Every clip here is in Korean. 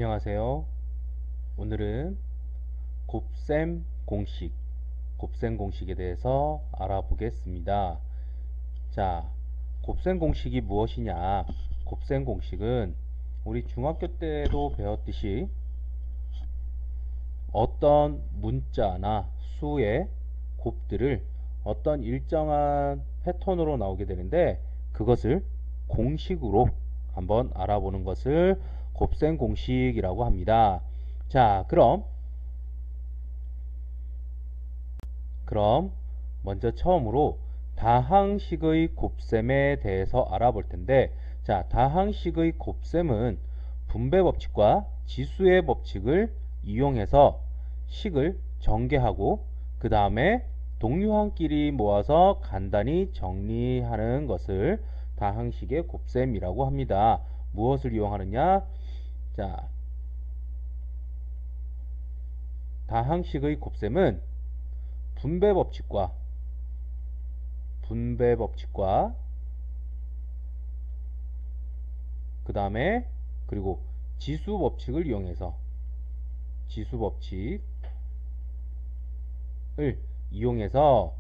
안녕하세요. 오늘은 곱셈 공식에 대해서 알아보겠습니다. 자, 곱셈 공식이 무엇이냐? 곱셈 공식은 우리 중학교 때도 배웠듯이 어떤 문자나 수의 곱들을 어떤 일정한 패턴으로 나오게 되는데 그것을 공식으로 한번 알아보는 것을 곱셈 공식이라고 합니다. 자, 그럼 먼저 처음으로 다항식의 곱셈에 대해서 알아볼 텐데, 자, 다항식의 곱셈은 분배 법칙과 지수의 법칙을 이용해서 식을 전개하고 그 다음에 동류항끼리 모아서 간단히 정리하는 것을 다항식의 곱셈이라고 합니다. 무엇을 이용하느냐? 자, 다항식의 곱셈은 분배 법칙과 그 다음에 그리고 지수 법칙을 이용해서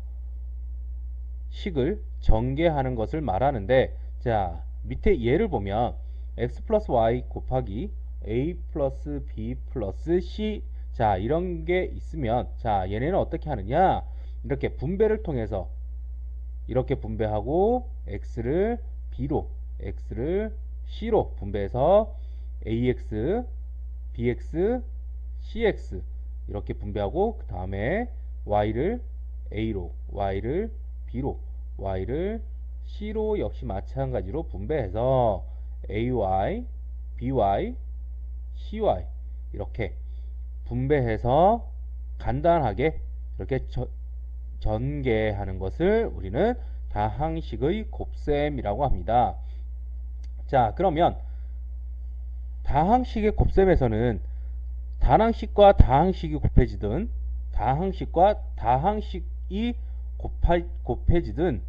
식을 전개하는 것을 말하는데, 자, 밑에 예를 보면 x 플러스 y 곱하기 a 플러스 b 플러스 c, 자, 이런 게 있으면, 자, 얘네는 어떻게 하느냐? 이렇게 분배를 통해서 이렇게 분배하고 x를 b로, x를 c로 분배해서 ax, bx, cx 이렇게 분배하고 그 다음에 y를 a로, y를 b로, y를 c로 역시 마찬가지로 분배해서 ay, by, cy 이렇게 분배해서 간단하게 이렇게 전개하는 것을 우리는 다항식의 곱셈이라고 합니다. 자, 그러면 다항식의 곱셈에서는 단항식과 다항식이 곱해지든 다항식과 다항식이 곱해지든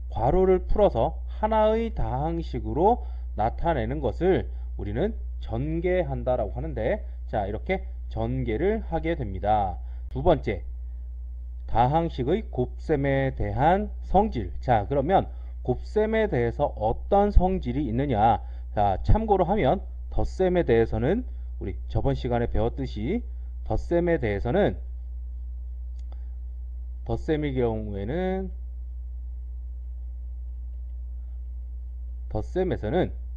괄호를 풀어서 하나의 다항식으로 나타내는 것을 우리는 전개한다라고 하는데, 자, 이렇게 전개를 하게 됩니다. 두 번째, 다항식의 곱셈에 대한 성질. 자, 그러면 곱셈에 대해서 어떤 성질이 있느냐? 자, 참고로 하면 덧셈에 대해서는 우리 저번 시간에 배웠듯이 덧셈의 경우에는 덧셈에서는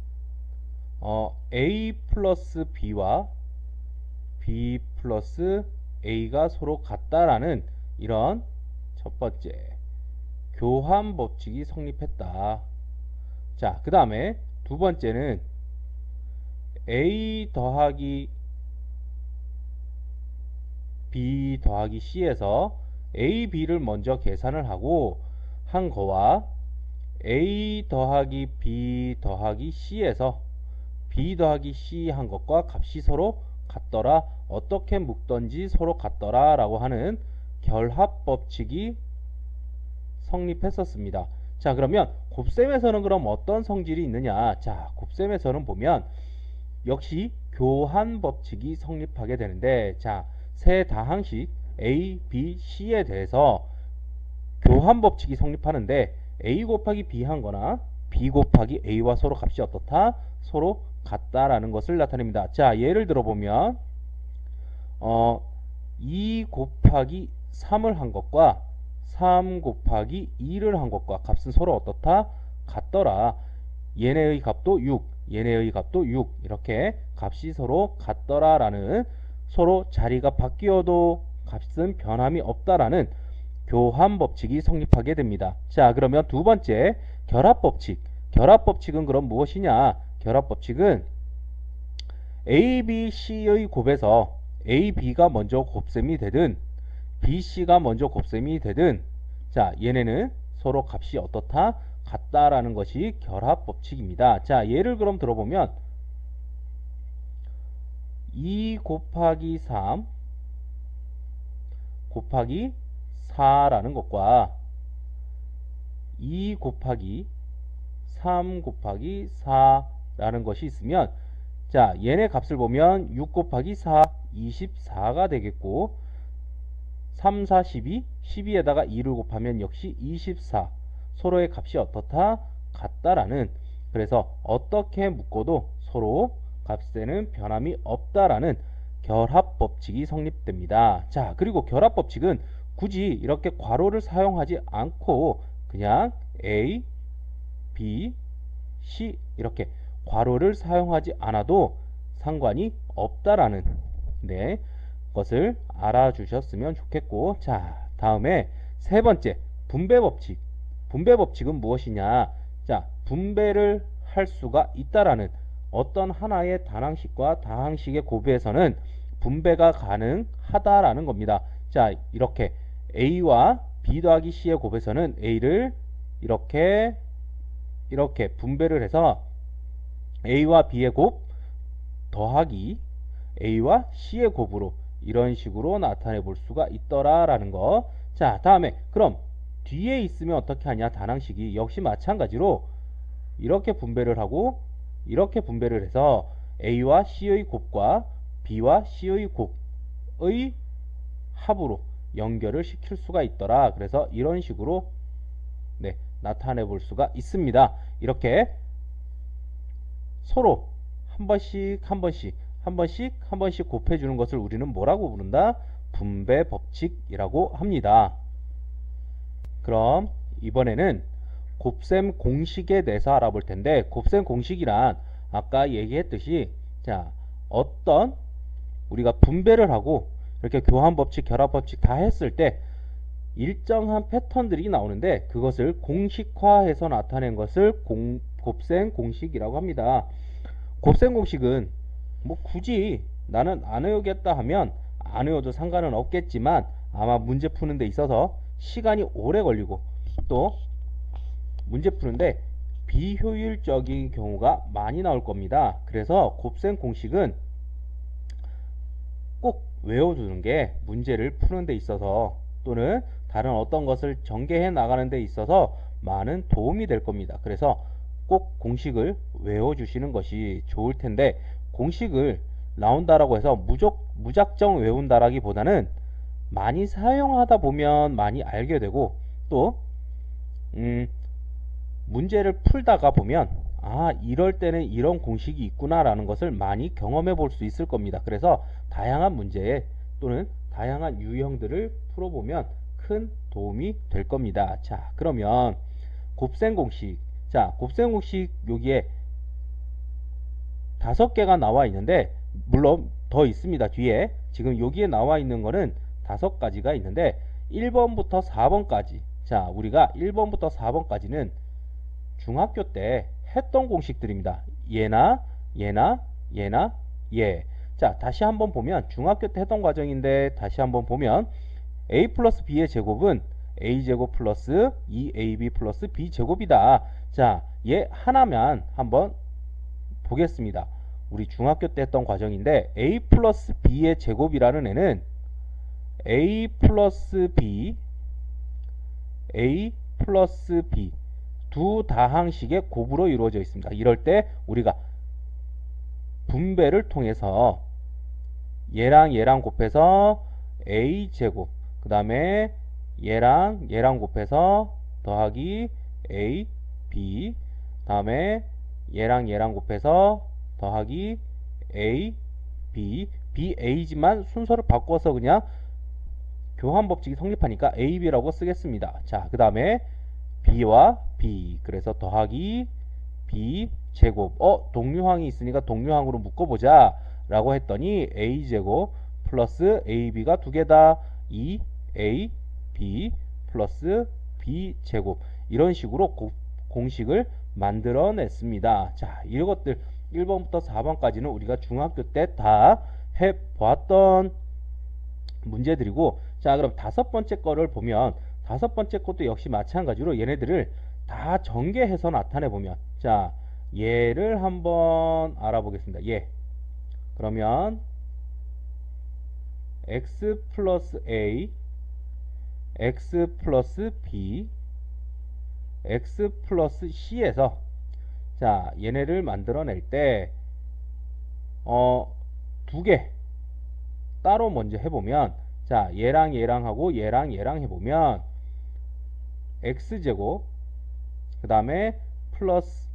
a 플러스 b와 b 플러스 a가 서로 같다라는 이런 첫 번째 교환 법칙이 성립했다. 자, 그 다음에 두 번째는 a 더하기 b 더하기 c에서 a, b를 먼저 계산을 하고 한 거와 a 더하기 b 더하기 c에서 b 더하기 c 한 것과 값이 서로 같더라, 어떻게 묶던지 서로 같더라 라고 하는 결합 법칙이 성립했었습니다. 자, 그러면 곱셈에서는 그럼 어떤 성질이 있느냐? 자, 곱셈에서는 보면 역시 교환 법칙이 성립하게 되는데, 자, 세 다항식 a, b, c에 대해서 교환 법칙이 성립하는데 a 곱하기 b 한 거나 b 곱하기 a와 서로 값이 어떻다? 서로 같다라는 것을 나타냅니다. 자, 예를 들어보면 2 곱하기 3을 한 것과 3 곱하기 2를 한 것과 값은 서로 어떻다? 같더라. 얘네의 값도 6, 얘네의 값도 6, 이렇게 값이 서로 같더라 라는, 서로 자리가 바뀌어도 값은 변함이 없다라는 교환 법칙이 성립하게 됩니다. 자, 그러면 두 번째 결합 법칙. 결합 법칙은 그럼 무엇이냐? 결합 법칙은 a, b, c의 곱에서 a, b가 먼저 곱셈이 되든 b, c가 먼저 곱셈이 되든, 자, 얘네는 서로 값이 어떻다? 같다라는 것이 결합 법칙입니다. 자, 예를 그럼 들어보면 2 곱하기 3 곱하기 4라는 것과 2 곱하기 3 곱하기 4라는 것이 있으면, 자, 얘네 값을 보면 6 곱하기 4, 24가 되겠고 3, 4, 12, 12에다가 2를 곱하면 역시 24. 서로의 값이 어떻다? 같다라는, 그래서 어떻게 묶어도 서로 값에는 변함이 없다라는 결합 법칙이 성립됩니다. 자, 그리고 결합 법칙은 굳이 이렇게 괄호를 사용하지 않고 그냥 A, B, C 이렇게 괄호를 사용하지 않아도 상관이 없다라는 것을 알아주셨으면 좋겠고, 자, 다음에 세 번째 분배 법칙. 분배 법칙은 무엇이냐? 자, 분배를 할 수가 있다라는, 어떤 하나의 단항식과 다항식의 곱에서는 분배가 가능하다라는 겁니다. 자, 이렇게 A와 B 더하기 C의 곱에서는 A를 이렇게 분배를 해서 A와 B의 곱 더하기 A와 C의 곱으로 이런 식으로 나타내 볼 수가 있더라라는 거. 자, 다음에 그럼 뒤에 있으면 어떻게 하냐? 단항식이 역시 마찬가지로 이렇게 분배를 하고 이렇게 분배를 해서 A와 C의 곱과 B와 C의 곱의 합으로 연결을 시킬 수가 있더라. 그래서 이런 식으로 나타내 볼 수가 있습니다. 이렇게 서로 한 번씩 곱해주는 것을 우리는 뭐라고 부른다? 분배 법칙이라고 합니다. 그럼 이번에는 곱셈 공식에 대해서 알아볼 텐데, 곱셈 공식이란 아까 얘기했듯이, 자, 어떤 우리가 분배를 하고 이렇게 교환 법칙, 결합 법칙 다 했을 때 일정한 패턴들이 나오는데 그것을 공식화해서 나타낸 것을 곱셈 공식이라고 합니다. 곱셈 공식은 뭐 굳이 나는 안 외우겠다 하면 안 외워도 상관은 없겠지만 아마 문제 푸는 데 있어서 시간이 오래 걸리고 또 문제 푸는데 비효율적인 경우가 많이 나올 겁니다. 그래서 곱셈 공식은 꼭 외워두는 게 문제를 푸는 데 있어서 또는 다른 어떤 것을 전개해 나가는 데 있어서 많은 도움이 될 겁니다. 그래서 꼭 공식을 외워주시는 것이 좋을 텐데, 공식을 나온다라고 해서 무작정 외운다라기보다는 많이 사용하다 보면 많이 알게 되고, 또 문제를 풀다가 보면 이럴 때는 이런 공식이 있구나 라는 것을 많이 경험해 볼 수 있을 겁니다. 그래서 다양한 문제에 또는 다양한 유형들을 풀어보면 큰 도움이 될 겁니다. 자, 그러면 곱셈 공식. 자, 곱셈 공식 여기에 5개가 나와 있는데, 물론 더 있습니다. 뒤에 지금 여기에 나와 있는 거는 5가지가 있는데 1번부터 4번까지, 자, 우리가 1번부터 4번까지는 중학교 때 했던 공식들입니다. 얘나 얘. 자, 다시 한번 보면 중학교 때 했던 과정인데 다시 한번 보면 a 플러스 b의 제곱은 a제곱 플러스 2ab 플러스 b제곱이다. 자, 얘 하나만 한번 보겠습니다. 우리 중학교 때 했던 과정인데 a 플러스 b의 제곱이라는 애는 a 플러스 b 두 다항식의 곱으로 이루어져 있습니다. 이럴 때 우리가 분배를 통해서 얘랑 곱해서 a제곱, 그 다음에 얘랑 곱해서 더하기 ab, 다음에 얘랑 곱해서 더하기 ba지만 순서를 바꿔서 그냥 교환 법칙이 성립하니까 ab라고 쓰겠습니다. 자, 그 다음에 b와 b, 그래서 더하기 b제곱. 동류항이 있으니까 동류항으로 묶어보자 라고 했더니 a제곱 플러스 ab가 2개다. 2ab 플러스 b제곱. 이런 식으로 공식을 만들어냈습니다. 자, 이것들 1번부터 4번까지는 우리가 중학교 때 다 해보았던 문제들이고, 자, 그럼 5번째 거를 보면 5번째 것도 역시 마찬가지로 얘네들을 다 전개해서 나타내보면, 자, 얘를 한번 알아보겠습니다. 얘. 그러면 x 플러스 a, x 플러스 b, x 플러스 c에서, 자, 얘네를 만들어낼 때 두 개 따로 먼저 해보면, 자, 얘랑 얘랑 하고 얘랑 얘랑 해보면 x제곱 그 다음에 플러스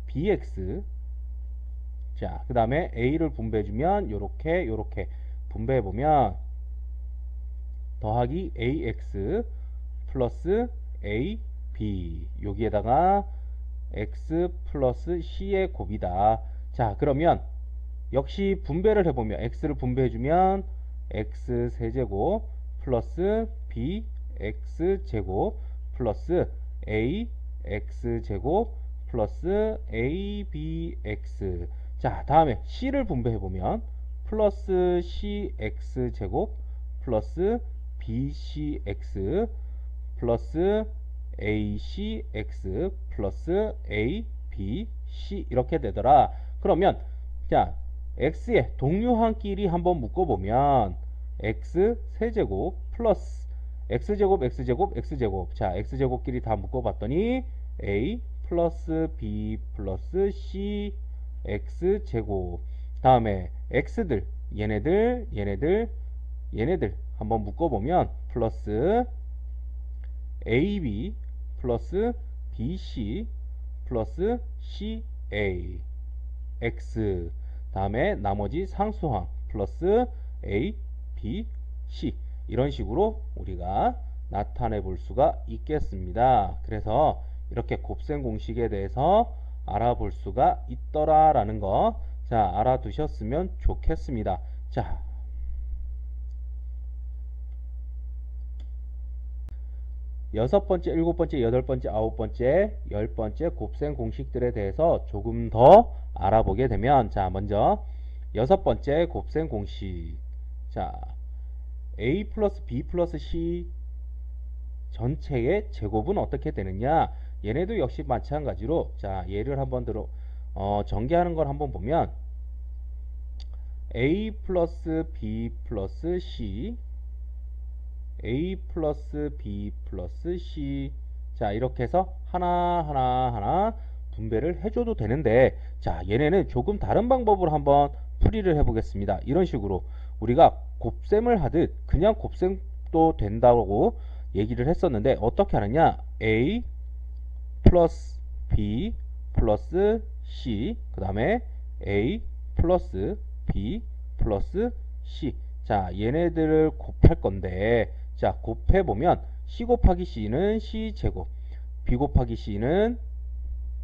bx, 자, 그 다음에 a를 분배해주면 요렇게 요렇게 분배해보면 더하기 ax 플러스 ab, 여기에다가 x 플러스 c의 곱이다. 자, 그러면 역시 분배를 해보면 x를 분배해주면 x 세제곱 플러스 b x제곱 플러스 a x제곱 플러스 abx. 자, 다음에 c를 분배해보면 플러스 cx제곱 플러스 bcx 플러스 acx 플러스 abc 이렇게 되더라. 그러면 자, x의 동류항끼리 한번 묶어보면 x 세제곱 플러스 x제곱 x제곱 x제곱, 자, x제곱끼리 다 묶어봤더니 a 플러스 b 플러스 c x제곱, 다음에 x들 얘네들 한번 묶어보면 플러스 ab 플러스 bc 플러스 ca x, 다음에 나머지 상수항 플러스 a b c, 이런 식으로 우리가 나타내 볼 수가 있겠습니다. 그래서 이렇게 곱셈 공식에 대해서 알아볼 수가 있더라 라는 거, 자, 알아두셨으면 좋겠습니다. 자, 여섯 번째, 일곱 번째, 여덟 번째, 아홉 번째, 열 번째 곱셈 공식들에 대해서 조금 더 알아보게 되면, 자, 먼저 여섯 번째 곱셈 공식, 자, a 플러스 b 플러스 c 전체의 제곱은 어떻게 되느냐, 얘네도 역시 마찬가지로, 자, 예를 한번 전개하는 걸 한번 보면 a 플러스 b 플러스 c a 플러스 b 플러스 c, 자, 이렇게 해서 하나 분배를 해줘도 되는데, 자, 얘네는 조금 다른 방법으로 한번 풀이를 해보겠습니다. 이런 식으로 우리가 곱셈을 하듯 그냥 곱셈도 된다고 얘기를 했었는데, 어떻게 하느냐, a 플러스 b 플러스 c 그 다음에 a 플러스 b 플러스 c, 자, 얘네들을 곱할 건데, 자, 곱해보면 c 곱하기 c는 c제곱, b 곱하기 c는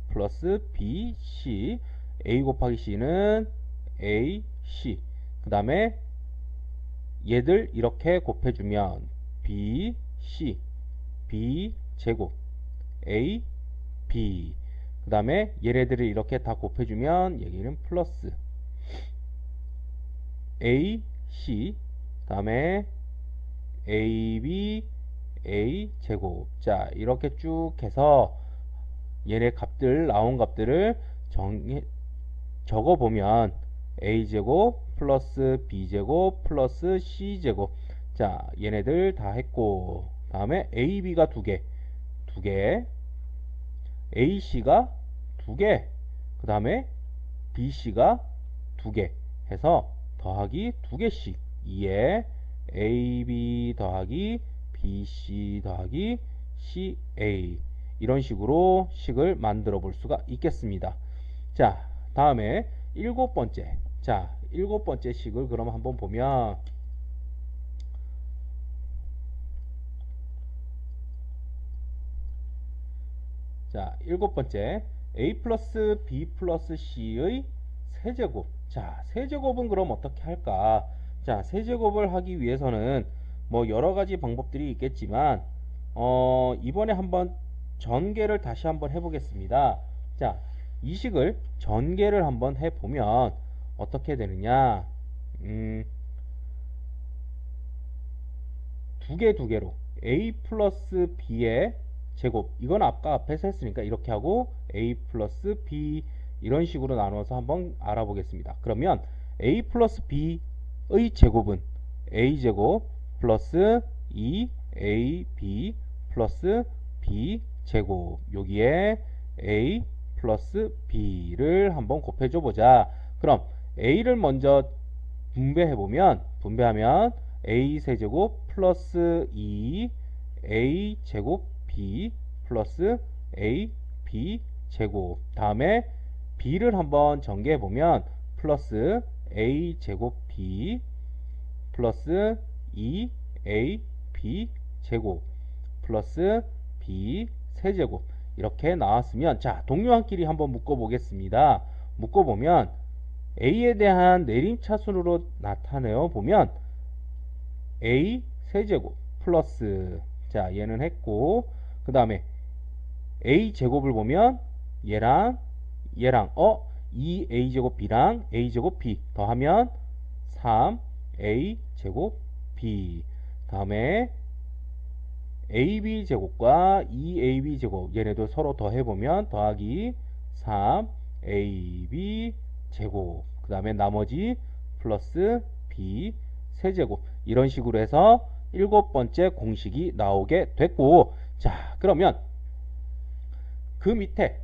플러스 bc, a 곱하기 c는 ac, 그 다음에 얘들 이렇게 곱해주면 bc, b제곱, a, b, 그 다음에 얘네들을 이렇게 다 곱해주면 여기는 플러스 ac, 그 다음에 ab, a 제곱, 자, 이렇게 쭉 해서 얘네 값들, 나온 값들을 적어보면 a제곱 플러스 b제곱 플러스 c제곱, 자, 얘네들 다 했고, 다음에 ab가 두개 ac가 두개, 그 다음에 bc가 두개 해서 더하기 두개씩 2에 ab 더하기 bc 더하기 ca, 이런 식으로 식을 만들어 볼 수가 있겠습니다. 자, 다음에 일곱 번째, 자, 일곱 번째 식을 그럼 한번 보면, 자, 일곱 번째 a 플러스 b 플러스 c의 세제곱, 자, 세제곱은 그럼 어떻게 할까? 자, 세제곱을 하기 위해서는 뭐 여러가지 방법들이 있겠지만 이번에 한번 전개를 다시 한번 해보겠습니다. 자, 이 식을 전개를 한번 해보면 어떻게 되느냐, 두 개로 a 플러스 b의 제곱, 이건 아까 앞에서 했으니까 이렇게 하고 a 플러스 b, 이런 식으로 나눠서 한번 알아보겠습니다. 그러면 a 플러스 b의 제곱은 a제곱 플러스 2ab 플러스 b제곱, 여기에 a 플러스 b를 한번 곱해줘 보자. 그럼 a를 먼저 분배하면 a 세제곱 플러스 2a 제곱 b 플러스 a b 제곱, 다음에 b를 한번 전개해보면 플러스 a 제곱 b 플러스 2a b 제곱 플러스 b 세제곱, 이렇게 나왔으면 자, 동료한끼리 한번 묶어보겠습니다. 묶어보면 a에 대한 내림차순으로 나타내어 보면 a 세제곱 플러스, 자 얘는 했고, 그 다음에 a 제곱을 보면 얘랑 2a 제곱 b랑 a 제곱 b 더하면 3a 제곱 b, 다음에 ab 제곱과 2ab 제곱 얘네도 서로 더해보면 더하기 3ab 제곱, 그 다음에 나머지 플러스 b 세제곱, 이런 식으로 해서 7번째 공식이 나오게 됐고, 자 그러면 그 밑에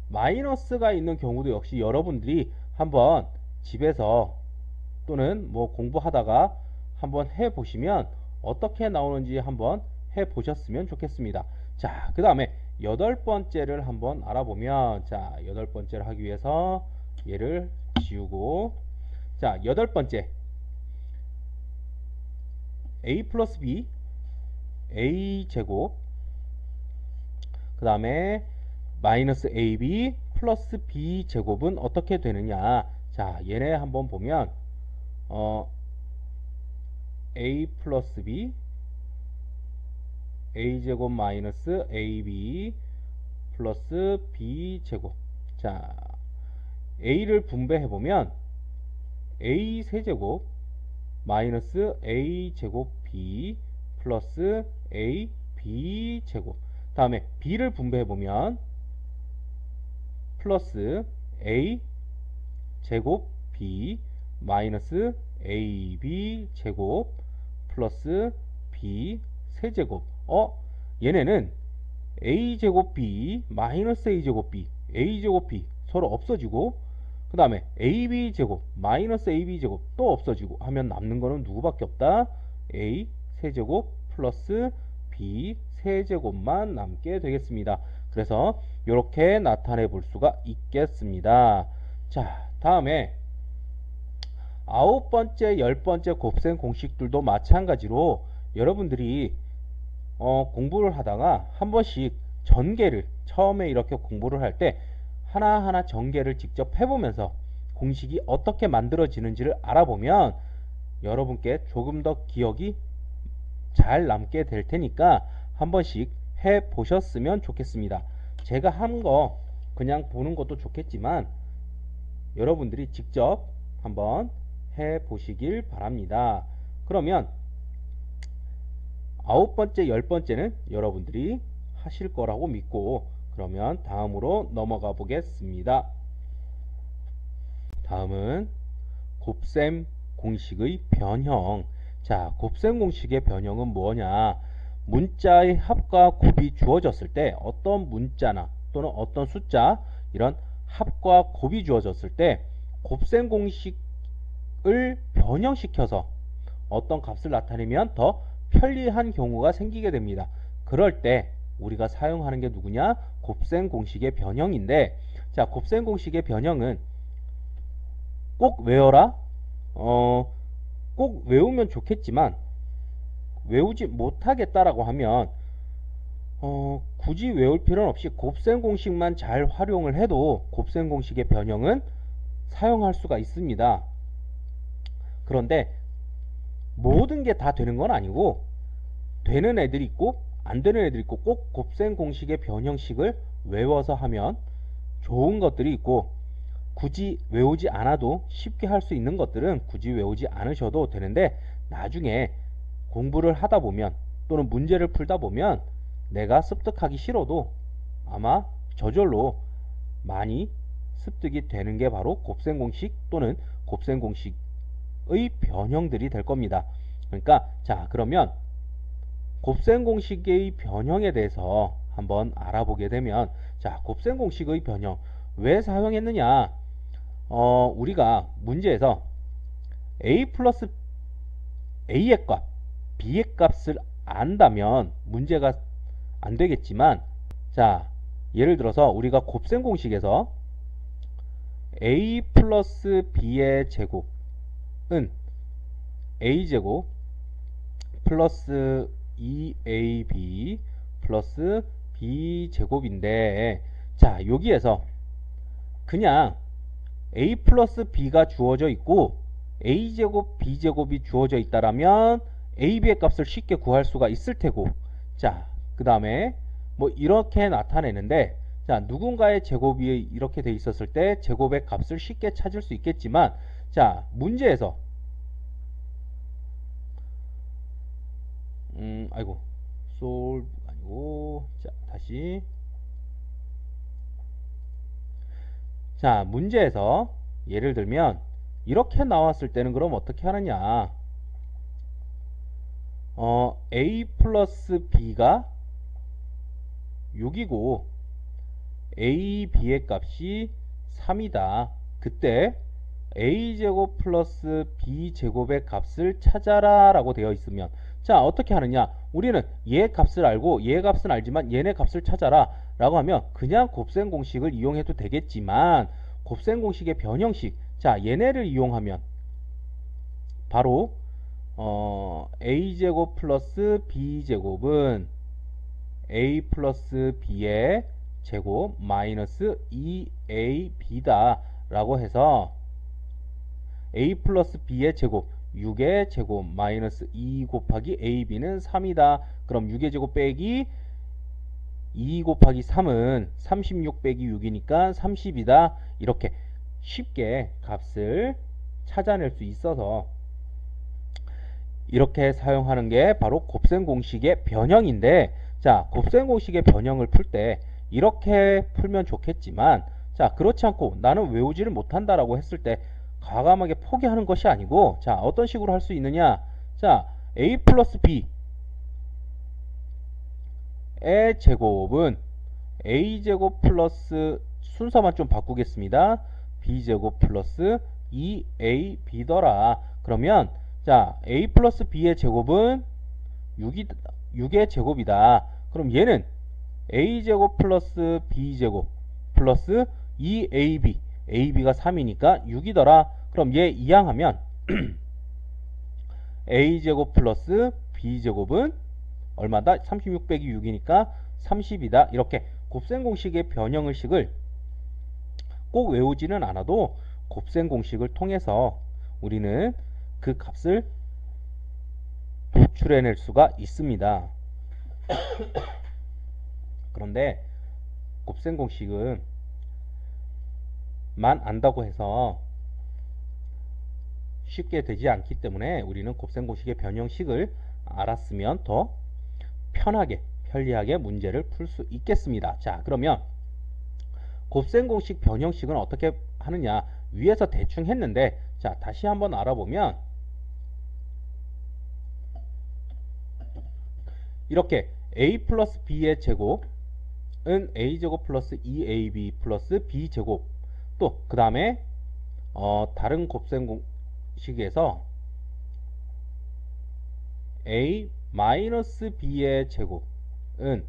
마이너스가 있는 경우도 역시 여러분들이 한번 집에서 또는 뭐 공부하다가 한번 해보시면 어떻게 나오는지 한번 해보셨으면 좋겠습니다. 자, 그 다음에 8번째를 한번 알아보면, 자 8번째를 하기 위해서 얘를 지우고, 자 8번째 a 플러스 b a 제곱, 그 다음에 마이너스 ab 플러스 b 제곱은 어떻게 되느냐. 자 얘네 한번 보면 a 플러스 b a 제곱 마이너스 ab 플러스 b 제곱, 자 a를 분배해보면 a 세제곱 마이너스 a 제곱 b 플러스 a b 제곱, 다음에 b를 분배해보면 플러스 a 제곱 b 마이너스 ab 제곱 플러스 b 세제곱, 얘네는 a 제곱 b 마이너스 a 제곱 b a 제곱 b 서로 없어지고, 그 다음에 ab 제곱 마이너스 ab 제곱 또 없어지고 하면 남는 거는 누구밖에 없다. a 세제곱 플러스 b 세제곱만 남게 되겠습니다. 그래서 이렇게 나타내 볼 수가 있겠습니다. 자 다음에 9번째 10번째 곱셈 공식들도 마찬가지로 여러분들이 공부를 하다가 한 번씩 전개를, 처음에 이렇게 공부를 할 때 하나하나 전개를 직접 해보면서 공식이 어떻게 만들어지는지를 알아보면 여러분께 조금 더 기억이 잘 남게 될 테니까 한 번씩 해 보셨으면 좋겠습니다. 제가 한 거 그냥 보는 것도 좋겠지만 여러분들이 직접 한번 해 보시길 바랍니다. 그러면 9번째 10번째는 여러분들이 하실 거라고 믿고, 그러면 다음으로 넘어가 보겠습니다. 다음은 곱셈 공식의 변형. 자 곱셈 공식의 변형은 뭐냐, 문자의 합과 곱이 주어졌을 때 어떤 문자나 또는 어떤 숫자, 이런 합과 곱이 주어졌을 때 곱셈 공식을 변형시켜서 어떤 값을 나타내면 더 편리한 경우가 생기게 됩니다. 그럴 때 우리가 사용하는 게 누구냐, 곱셈 공식의 변형인데, 자 곱셈 공식의 변형은 꼭 외워라, 꼭 외우면 좋겠지만 외우지 못하겠다라고 하면 굳이 외울 필요는 없이 곱셈 공식만 잘 활용을 해도 곱셈 공식의 변형은 사용할 수가 있습니다. 그런데 모든 게 다 되는 건 아니고, 되는 애들이 있고 안 되는 애들이 있고, 꼭 곱셈 공식의 변형식을 외워서 하면 좋은 것들이 있고, 굳이 외우지 않아도 쉽게 할 수 있는 것들은 굳이 외우지 않으셔도 되는데, 나중에 공부를 하다 보면 또는 문제를 풀다 보면 내가 습득하기 싫어도 아마 저절로 많이 습득이 되는 게 바로 곱셈 공식 또는 곱셈 공식의 변형들이 될 겁니다. 그러니까 자 그러면 곱셈 공식의 변형에 대해서 한번 알아보게 되면, 자 곱셈 공식의 변형 왜 사용했느냐, 우리가 문제에서 a 플러스 a의 값, b의 값을 안다면 문제가 안 되겠지만, 자, 예를 들어서 우리가 곱셈 공식에서 a 플러스 b의 제곱은 a제곱 플러스 2ab 플러스 b제곱인데, 자, 여기에서 그냥 a 플러스 b가 주어져 있고 a제곱 b제곱이 주어져 있다라면 ab의 값을 쉽게 구할 수가 있을 테고, 자, 그 다음에 뭐 이렇게 나타내는데, 자, 누군가의 제곱이 이렇게 돼 있었을 때 제곱의 값을 쉽게 찾을 수 있겠지만, 자, 문제에서 아이고, solve 아니고, 자, 다시. 자, 문제에서 예를 들면 이렇게 나왔을 때는 그럼 어떻게 하느냐? a 플러스 b가 6이고 a, b의 값이 3이다. 그때 a제곱 플러스 b제곱의 값을 찾아라 라고 되어 있으면, 자, 어떻게 하느냐? 우리는 얘 값을 알고 얘 값은 알지만 얘네 값을 찾아라 라고 하면 그냥 곱셈 공식을 이용해도 되겠지만, 곱셈 공식의 변형식, 자, 얘네를 이용하면 바로 a제곱 플러스 b제곱은 a 플러스 b의 제곱 마이너스 2ab다 라고 해서 a 플러스 b의 제곱 6의 제곱 마이너스 2 곱하기 ab는 3이다. 그럼 6의 제곱 빼기 2 곱하기 3은 36 빼기 6이니까 30이다. 이렇게 쉽게 값을 찾아낼 수 있어서 이렇게 사용하는 게 바로 곱셈 공식의 변형인데, 자, 곱셈 공식의 변형을 풀 때 이렇게 풀면 좋겠지만, 자, 그렇지 않고 나는 외우지를 못한다라고 했을 때 과감하게 포기하는 것이 아니고, 자, 어떤 식으로 할 수 있느냐? 자, a 플러스 b의 제곱은 a제곱 플러스, 순서만 좀 바꾸겠습니다. b제곱 플러스 2ab더라. 그러면 자, a 플러스 b의 제곱은 6의 제곱이다. 그럼 얘는 a제곱 플러스 b제곱 플러스 2ab, ab가 3이니까 6이더라. 그럼 얘 이항하면 a제곱 플러스 b제곱은 얼마다? 36 빼기 6이니까 30이다. 이렇게 곱셈 공식의 변형식을 꼭 외우지는 않아도 곱셈 공식을 통해서 우리는 그 값을 도출해낼 수가 있습니다. 그런데 곱셈 공식은 만 안다고 해서 쉽게 되지 않기 때문에 우리는 곱셈 공식의 변형식을 알았으면 더 편하게, 편리하게 문제를 풀 수 있겠습니다. 자, 그러면 곱셈 공식 변형식은 어떻게 하느냐? 위에서 대충 했는데, 자, 다시 한번 알아보면 이렇게 a 플러스 b의 제곱은 a제곱 플러스 2ab 플러스 b제곱, 또 그 다음에 다른 곱셈 공식에서 a 마이너스 b의 제곱은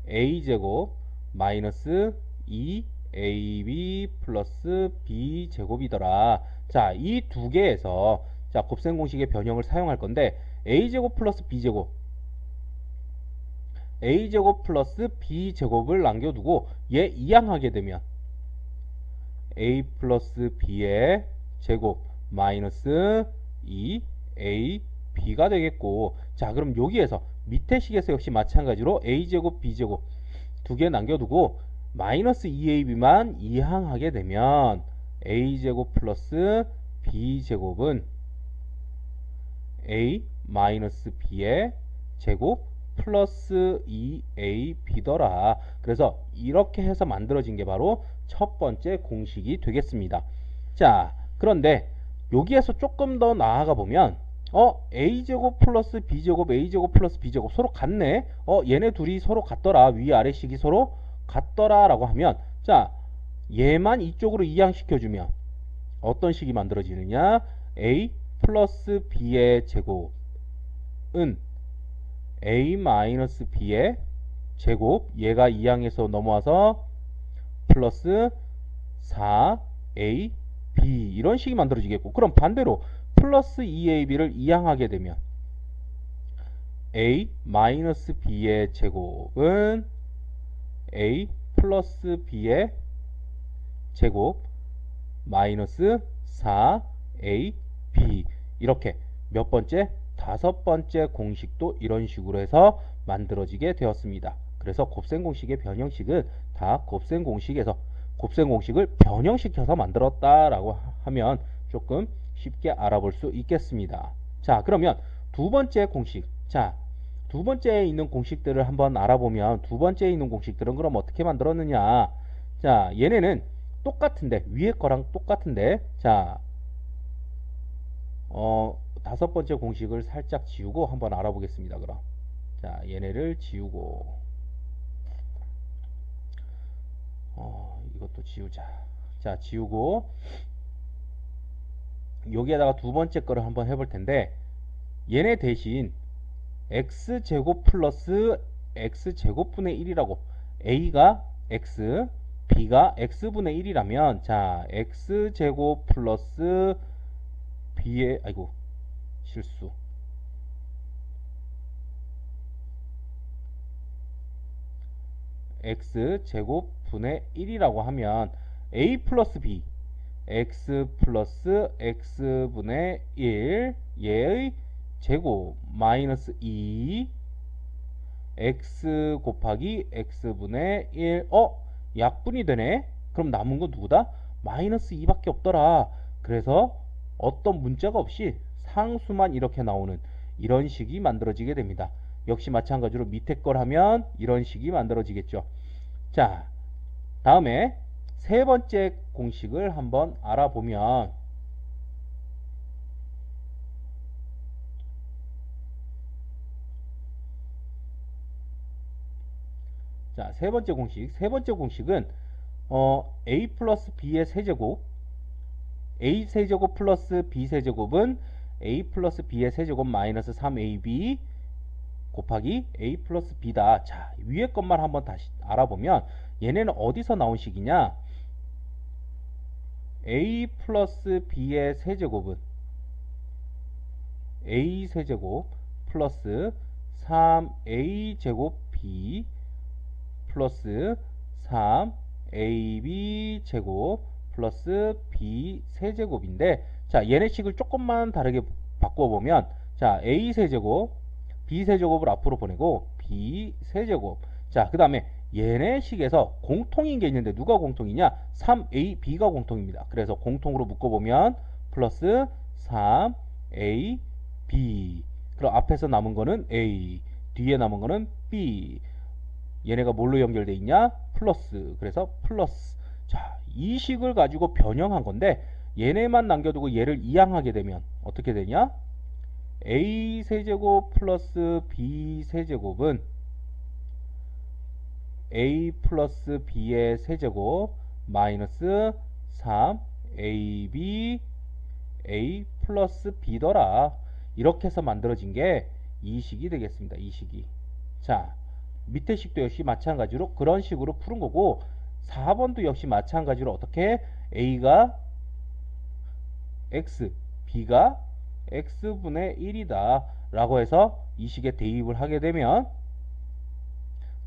a제곱 마이너스 2ab 플러스 b제곱이더라. 자, 이 두 개에서 자, 곱셈 공식의 변형을 사용할 건데, a제곱 플러스 b제곱, a제곱 플러스 b제곱을 남겨두고 얘 이항하게 되면 a 플러스 b의 제곱 마이너스 2ab가 되겠고, 자, 그럼 여기에서 밑에 식에서 역시 마찬가지로 a제곱 b제곱 두 개 남겨두고 마이너스 2ab만 이항하게 되면 a제곱 플러스 b제곱은 a 마이너스 b의 제곱 플러스 2ab더라. 그래서 이렇게 해서 만들어진 게 바로 첫 번째 공식이 되겠습니다. 자, 그런데 여기에서 조금 더 나아가 보면 a제곱 플러스 b제곱, a제곱 플러스 b제곱 서로 같네. 얘네 둘이 서로 같더라. 위아래식이 서로 같더라 라고 하면, 자, 얘만 이쪽으로 이항시켜주면 어떤 식이 만들어지느냐? a 플러스 b의 제곱은 a 마이너스 b의 제곱, 얘가 2항에서 넘어와서 플러스 4ab 이런 식이 만들어지겠고, 그럼 반대로 플러스 2ab를 2항하게 되면 a 마이너스 b의 제곱은 a 플러스 b의 제곱 마이너스 4ab 이렇게 몇 번째? 다섯 번째 공식도 이런 식으로 해서 만들어지게 되었습니다. 그래서 곱셈 공식의 변형식은 다 곱셈 공식에서 곱셈 공식을 변형시켜서 만들었다라고 하면 조금 쉽게 알아볼 수 있겠습니다. 자, 그러면 두 번째 공식. 자, 두 번째에 있는 공식들을 한번 알아보면 두 번째에 있는 공식들은 그럼 어떻게 만들었느냐? 자, 얘네는 똑같은데 위에 거랑 똑같은데 자, 다섯 번째 공식을 살짝 지우고 한번 알아보겠습니다. 그럼 자, 얘네를 지우고 이것도 지우자. 자, 지우고 여기에다가 두 번째 거를 한번 해볼 텐데 얘네 대신 x제곱 플러스 x제곱분의 1이라고 a가 x b가 x분의 1이라면 자, x제곱 플러스 b의 아이고 실수 x제곱분의 1이라고 하면 a 플러스 b x 플러스 x분의 1 얘의 제곱 마이너스 2 x 곱하기 x분의 1 약분이 되네. 그럼 남은 건 누구다? 마이너스 2밖에 없더라. 그래서 어떤 문자가 없이 상수만 이렇게 나오는 이런 식이 만들어지게 됩니다. 역시 마찬가지로 밑에 걸 하면 이런 식이 만들어지겠죠. 자, 다음에 세 번째 공식을 한번 알아보면 자, 세 번째 공식은 a 플러스 b의 세제곱 a 세제곱 플러스 b 세제곱은 a 플러스 b의 세제곱 마이너스 3ab 곱하기 a 플러스 b다. 자, 위에 것만 한번 다시 알아보면 얘네는 어디서 나온 식이냐? a 플러스 b의 세제곱은 a 세제곱 플러스 3a 제곱 b 플러스 3ab 제곱 플러스 b 세제곱인데 자, 얘네 식을 조금만 다르게 바꿔보면 자, a 세제곱 b 세제곱을 앞으로 보내고 b 세제곱 자, 그 다음에 얘네 식에서 공통인 게 있는데 누가 공통이냐? 3ab가 공통입니다. 그래서 공통으로 묶어보면 플러스 3ab 그럼 앞에서 남은 거는 a 뒤에 남은 거는 b 얘네가 뭘로 연결되어 있냐? 플러스. 그래서 플러스. 자, 이 식을 가지고 변형한 건데 얘네만 남겨두고 얘를 이항하게 되면 어떻게 되냐? a 세제곱 플러스 b 세제곱은 a 플러스 b의 세제곱 마이너스 3ab a 플러스 b더라. 이렇게 해서 만들어진 게 이 식이 되겠습니다. 이 식이. 자, 밑에 식도 역시 마찬가지로 그런 식으로 푸는 거고 4번도 역시 마찬가지로 어떻게 a가 x, b가 x분의 1이다 라고 해서 이 식에 대입을 하게 되면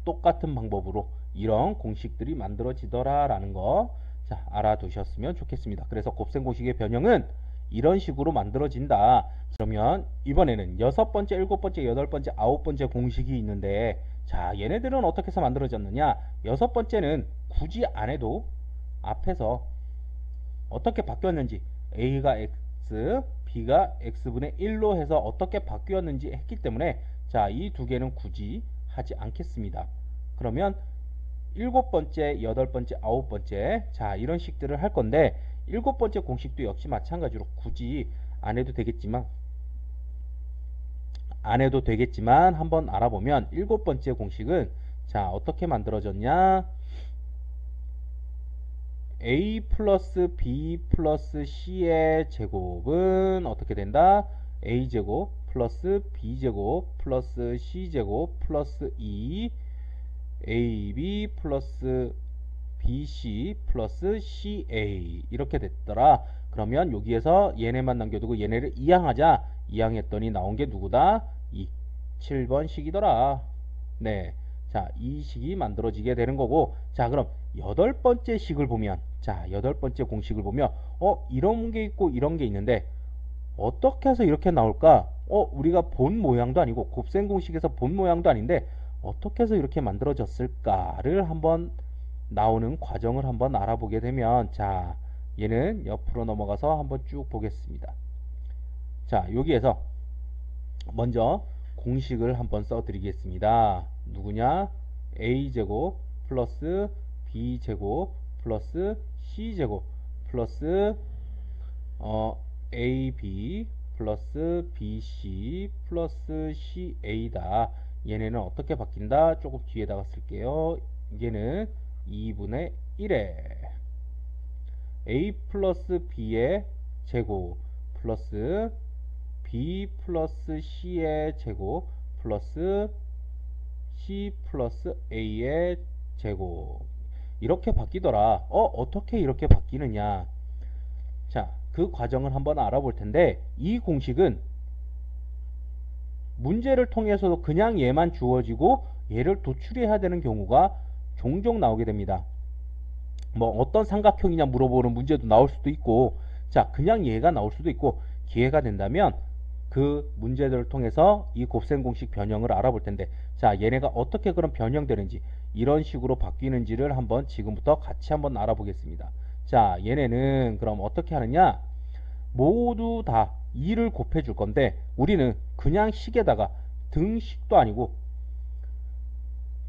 똑같은 방법으로 이런 공식들이 만들어지더라 라는 거 자, 알아두셨으면 좋겠습니다. 그래서 곱셈 공식의 변형은 이런 식으로 만들어진다. 그러면 이번에는 여섯 번째, 일곱 번째, 여덟 번째, 아홉 번째 공식이 있는데 자, 얘네들은 어떻게 해서 만들어졌느냐? 여섯 번째는 굳이 안 해도 앞에서 어떻게 바뀌었는지 a가 x, b가 x분의 1로 해서 어떻게 바뀌었는지 했기 때문에 자, 이 두 개는 굳이 하지 않겠습니다. 그러면 일곱 번째, 여덟 번째, 아홉 번째 자, 이런 식들을 할 건데 일곱 번째 공식도 역시 마찬가지로 굳이 안 해도 되겠지만 한번 알아보면 일곱 번째 공식은 자, 어떻게 만들어졌냐? a 플러스 b 플러스 c의 제곱은 어떻게 된다? a제곱 플러스 b제곱 플러스 c제곱 플러스 2 ab 플러스 bc 플러스 ca 이렇게 됐더라. 그러면 여기에서 얘네만 남겨두고 얘네를 이항하자. 이항했더니 나온 게 누구다? 7번 식이더라. 네. 자, 이 식이 만들어지게 되는 거고, 자, 그럼 여덟 번째 식을 보면, 자, 여덟 번째 공식을 보면, 이런 게 있고 이런 게 있는데, 어떻게 해서 이렇게 나올까? 우리가 본 모양도 아니고, 곱셈 공식에서 본 모양도 아닌데, 어떻게 해서 이렇게 만들어졌을까를 한번 나오는 과정을 한번 알아보게 되면, 자, 얘는 옆으로 넘어가서 한번 쭉 보겠습니다. 자, 여기에서 먼저 공식을 한번 써드리겠습니다. 누구냐? a제곱 플러스 b제곱 플러스 c제곱 플러스 ab 플러스 bc 플러스 ca다. 얘네는 어떻게 바뀐다? 조금 뒤에다가 쓸게요. 얘는 2분의 1에 a 플러스 b의 제곱 플러스 b 플러스 c의 제곱 플러스 c 플러스 a의 제곱 이렇게 바뀌더라. 어떻게 이렇게 바뀌느냐? 자, 그 과정을 한번 알아볼 텐데 이 공식은 문제를 통해서도 그냥 얘만 주어지고 얘를 도출해야 되는 경우가 종종 나오게 됩니다. 뭐 어떤 삼각형이냐 물어보는 문제도 나올 수도 있고, 자, 그냥 얘가 나올 수도 있고, 기회가 된다면 그 문제들을 통해서 이 곱셈 공식 변형을 알아볼 텐데, 자, 얘네가 어떻게 그럼 변형되는지, 이런 식으로 바뀌는지를 한번 지금부터 같이 한번 알아보겠습니다. 자, 얘네는 그럼 어떻게 하느냐? 모두 다 2를 곱해 줄 건데, 우리는 그냥 식에다가 등식도 아니고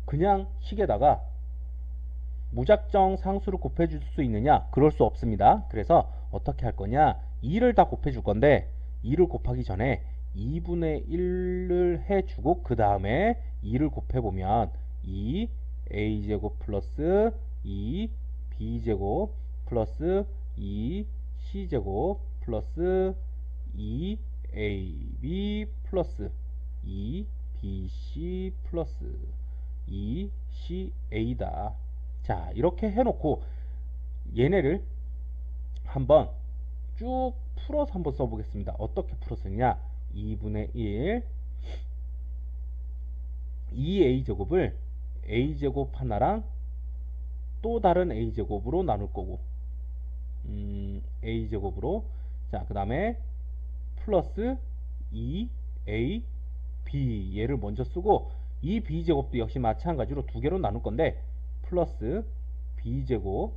그냥 식에다가 무작정 상수를 곱해 줄 수 있느냐? 그럴 수 없습니다. 그래서 어떻게 할 거냐? 2를 다 곱해 줄 건데 2를 곱하기 전에 2분의 1을 해주고 그 다음에 2를 곱해보면 2a제곱 플러스 2b제곱 플러스 2c제곱 플러스 2ab 플러스 2bc 플러스 2ca다. 자, 이렇게 해놓고 얘네를 한번 쭉 풀어서 한번 써보겠습니다. 어떻게 풀었느냐? 2분의 1 2a제곱을 a제곱 하나랑 또 다른 a제곱으로 나눌 거고, a제곱으로, 자, 그 다음에 플러스 2ab 얘를 먼저 쓰고, 이 b제곱도 역시 마찬가지로 두 개로 나눌 건데 플러스 b제곱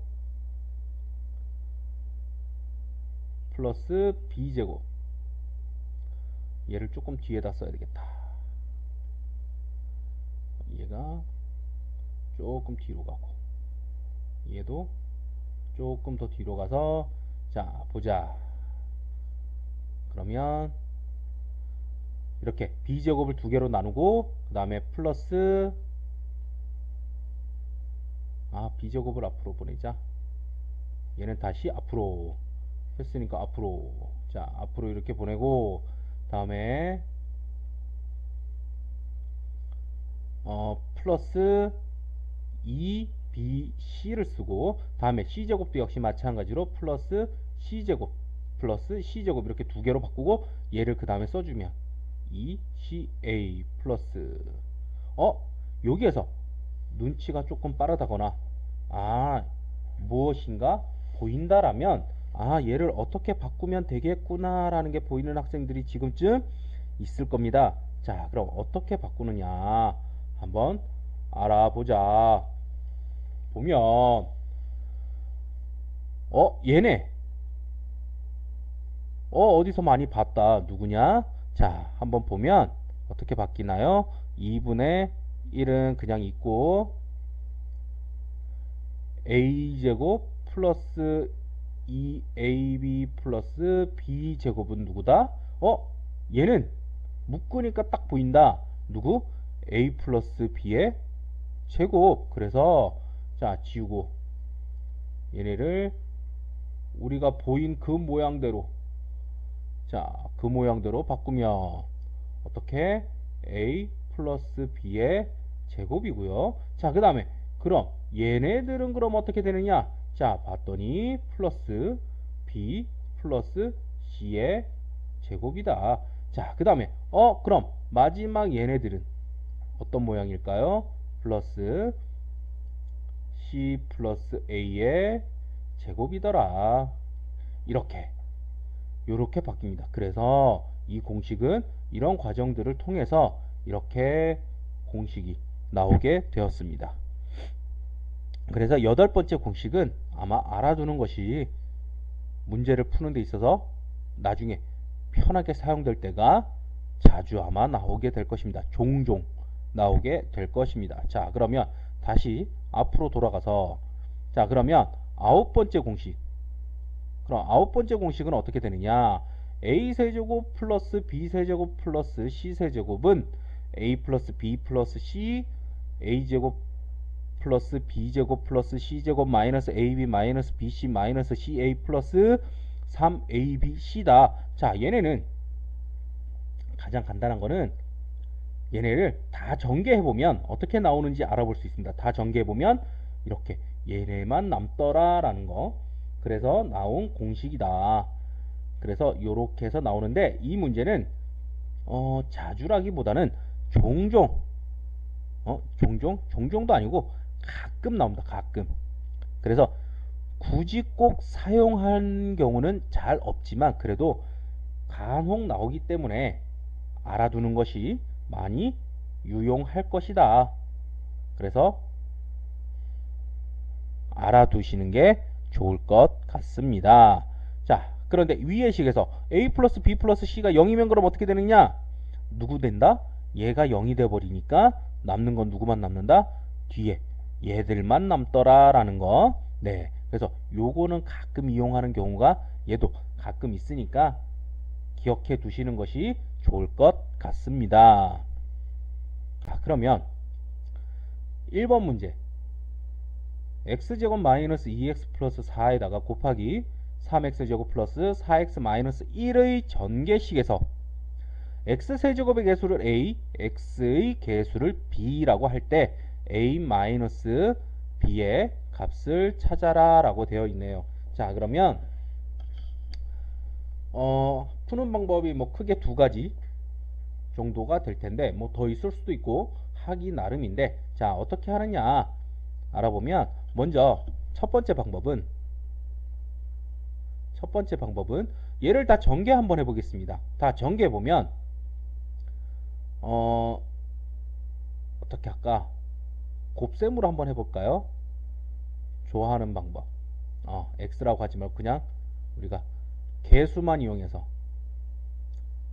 플러스 b제곱, 얘를 조금 뒤에다 써야 되겠다. 얘가 조금 뒤로 가고 얘도 조금 더 뒤로 가서, 자, 보자. 그러면 이렇게 b제곱을 두 개로 나누고 그 다음에 플러스 b제곱을 앞으로 보내자. 얘는 다시 앞으로 했으니까 앞으로, 자, 앞으로 이렇게 보내고, 다음에 플러스 2bc를 쓰고, 다음에 c제곱도 역시 마찬가지로 플러스 c제곱 플러스 c제곱 이렇게 두 개로 바꾸고 얘를 그 다음에 써주면 2ca 플러스, 여기에서 눈치가 조금 빠르다거나 무엇인가 보인다라면 얘를 어떻게 바꾸면 되겠구나 라는 게 보이는 학생들이 지금쯤 있을 겁니다. 자, 그럼 어떻게 바꾸느냐 한번 알아보자. 보면 얘네 어디서 많이 봤다. 누구냐? 자, 한번 보면 어떻게 바뀌나요? 2분의 1은 그냥 있고 a제곱 플러스 2ab 플러스 b제곱은 누구다? 얘는 묶으니까 딱 보인다. 누구? a 플러스 b의 제곱. 그래서 자, 지우고 얘네를 우리가 보인 그 모양대로, 자, 그 모양대로 바꾸면 어떻게? a 플러스 b의 제곱이고요. 자, 그 다음에 그럼 얘네들은 그럼 어떻게 되느냐? 자, 봤더니 플러스 b 플러스 c의 제곱이다. 자, 그 다음에 그럼 마지막 얘네들은 어떤 모양일까요? 플러스 c 플러스 a의 제곱이더라. 이렇게 요렇게 바뀝니다. 그래서 이 공식은 이런 과정들을 통해서 이렇게 공식이 나오게 되었습니다. 그래서 여덟 번째 공식은 아마 알아두는 것이 문제를 푸는 데 있어서 나중에 편하게 사용될 때가 자주 아마 나오게 될 것입니다. 종종 나오게 될 것입니다. 자, 그러면 다시 앞으로 돌아가서, 자, 그러면 아홉 번째 공식. 그럼 아홉 번째 공식은 어떻게 되느냐? a세제곱 플러스 b세제곱 플러스 c세제곱은 a 플러스 b 플러스 c a제곱 플러스 b제곱 플러스 c제곱 마이너스 ab 마이너스 bc 마이너스 ca 플러스 3abc다. 자, 얘네는 가장 간단한 거는 얘네를 다 전개해보면 어떻게 나오는지 알아볼 수 있습니다. 다 전개해보면 이렇게 얘네만 남더라 라는 거. 그래서 나온 공식이다. 그래서 이렇게 해서 나오는데, 이 문제는 자주라기보다는 종종, 종종도 아니고 가끔 나옵니다. 가끔. 그래서 굳이 꼭 사용한 경우는 잘 없지만 그래도 간혹 나오기 때문에 알아두는 것이 많이 유용할 것이다. 그래서 알아두시는 게 좋을 것 같습니다. 자, 그런데 위의 식에서 a 플러스 b 플러스 c가 0이면 그럼 어떻게 되느냐? 누구 된다? 얘가 0이 돼버리니까 남는 건 누구만 남는다? 뒤에 얘들만 남더라 라는 거. 네, 그래서 요거는 가끔 이용하는 경우가 얘도 가끔 있으니까 기억해 두시는 것이 좋을 것 같습니다. 자, 그러면 1번 문제, x제곱 마이너스 2x 플러스 4에다가 곱하기 3x제곱 플러스 4x 마이너스 1의 전개식에서 x세제곱의 개수를 a, x의 개수를 b라고 할 때 a 마이너스 b의 값을 찾아라 라고 되어 있네요. 자, 그러면 푸는 방법이 뭐 크게 두 가지 정도가 될 텐데 뭐 더 있을 수도 있고 하기 나름인데, 자, 어떻게 하느냐 알아보면, 먼저 첫 번째 방법은 얘를 다 전개 한번 해보겠습니다. 다 전개해 보면 어떻게 할까? 곱셈으로 한번 해볼까요? 좋아하는 방법. x라고 하지 말고 그냥 우리가 개수만 이용해서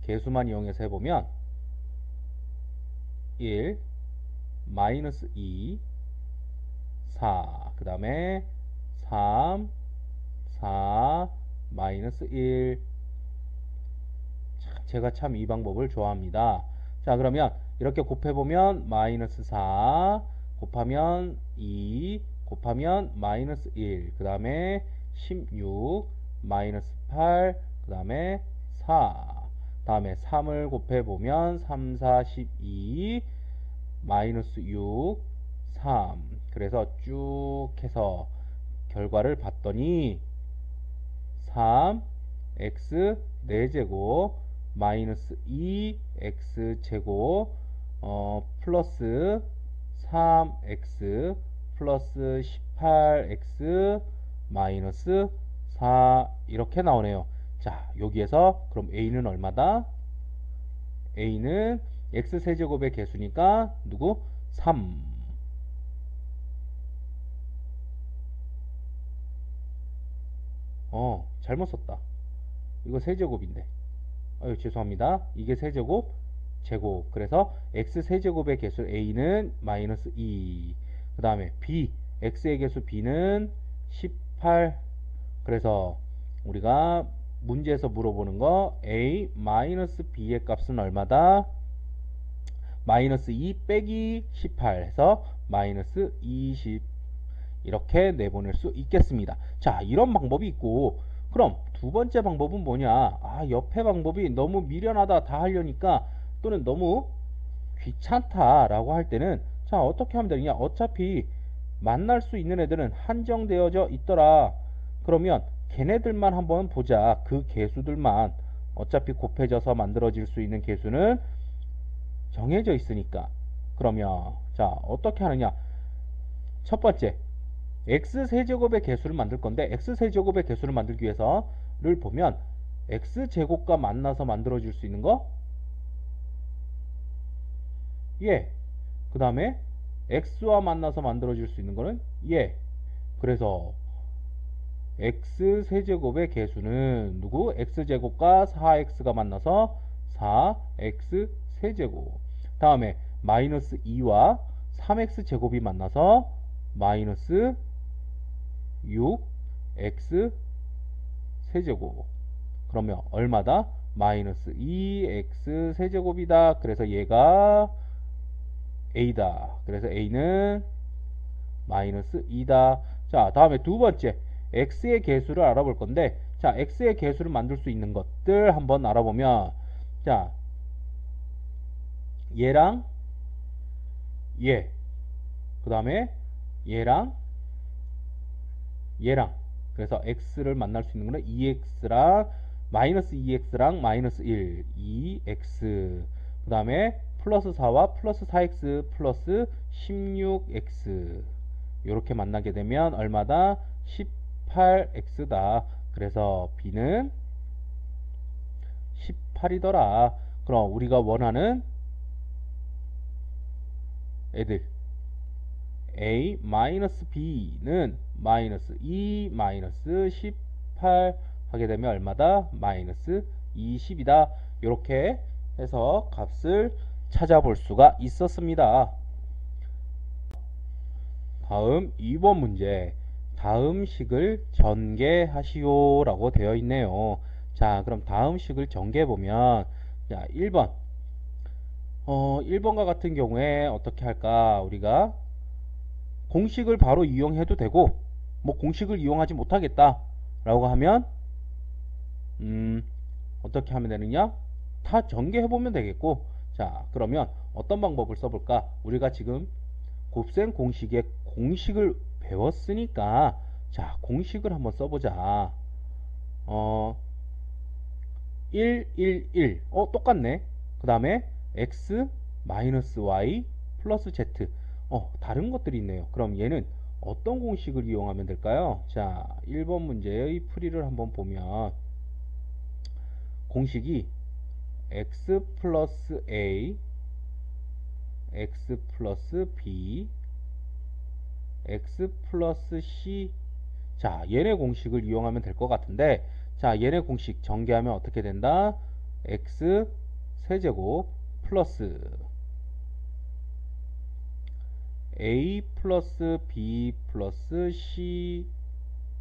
해보면 1 마이너스 2 4, 그 다음에 3 4 마이너스 1. 제가 참 이 방법을 좋아합니다. 자, 그러면 이렇게 곱해보면 마이너스 4 곱하면 2 곱하면 마이너스 1, 그 다음에 16 마이너스 8, 그 다음에 4, 다음에 3을 곱해보면 3 4 12 마이너스 6 3. 그래서 쭉 해서 결과를 봤더니 3 x 4제곱 마이너스 2 x 제곱 플러스 3x 플러스 18x 마이너스 4 이렇게 나오네요. 자, 여기에서 그럼 a는 얼마다? a는 x세제곱의 개수니까 누구? 3. 잘못 썼다. 이거 세제곱인데. 죄송합니다. 이게 세제곱, 제곱. 그래서 x세제곱의 개수 a는 마이너스 2. 그 다음에 b, x의 개수 b는 18. 그래서 우리가 문제에서 물어보는 거 a 마이너스 b의 값은 얼마다? 마이너스 2 빼기 18 해서 마이너스 20. 이렇게 내보낼 수 있겠습니다. 자, 이런 방법이 있고, 그럼 두 번째 방법은 뭐냐? 아, 옆에 방법이 너무 미련하다, 다 하려니까, 또는 너무 귀찮다라고 할 때는, 자, 어떻게 하면 되느냐? 어차피 만날 수 있는 애들은 한정되어져 있더라. 그러면 걔네들만 한번 보자. 그 개수들만. 어차피 곱해져서 만들어질 수 있는 개수는 정해져 있으니까. 그러면 자, 어떻게 하느냐? 첫 번째, x세제곱의 개수를 만들 건데, x세제곱의 개수를 만들기 위해서를 보면 x제곱과 만나서 만들어질 수 있는 거, 예. 그 다음에 x와 만나서 만들어질 수 있는 거는 예. 그래서 x세제곱의 개수는 누구? x제곱과 4x가 만나서 4x세제곱. 다음에 마이너스 2와 3x제곱이 만나서 마이너스 6x세제곱. 그러면 얼마다? 마이너스 2x세제곱이다. 그래서 얘가 a다. 그래서 a는 마이너스 2다. 자, 다음에 두 번째, x의 개수를 알아볼 건데, 자, x의 개수를 만들 수 있는 것들 한번 알아보면, 자, 얘랑 얘, 그 다음에 얘랑 얘랑, 그래서 x를 만날 수 있는 거는 2x랑 마이너스 2x랑 마이너스 1, 2x, 그 다음에 플러스 4와 플러스 4x 플러스 16x, 이렇게 만나게 되면 얼마다? 18x다. 그래서 b는 18이더라. 그럼 우리가 원하는 애들 a-b는 마이너스 2 마이너스 18 하게 되면 얼마다? 마이너스 20이다. 이렇게 해서 값을 찾아볼 수가 있었습니다. 다음 2번 문제, 다음 식을 전개하시오 라고 되어 있네요. 자, 그럼 다음 식을 전개해 보면, 자, 1번 1번과 같은 경우에 어떻게 할까? 우리가 공식을 바로 이용해도 되고, 뭐 공식을 이용하지 못하겠다 라고 하면 어떻게 하면 되느냐? 다 전개해 보면 되겠고, 자, 그러면 어떤 방법을 써볼까? 우리가 지금 곱셈 공식의 공식을 배웠으니까, 자, 공식을 한번 써보자. 1, 1, 1. 똑같네. 그 다음에 x 마이너스 y 플러스 z. 다른 것들이 있네요. 그럼 얘는 어떤 공식을 이용하면 될까요? 자, 1번 문제의 풀이를 한번 보면, 공식이 x 플러스 a, x 플러스 b, x 플러스 c. 자, 얘네 공식을 이용하면 될 것 같은데, 자, 얘네 공식 전개하면 어떻게 된다? x 세제곱 플러스 a 플러스 b 플러스 c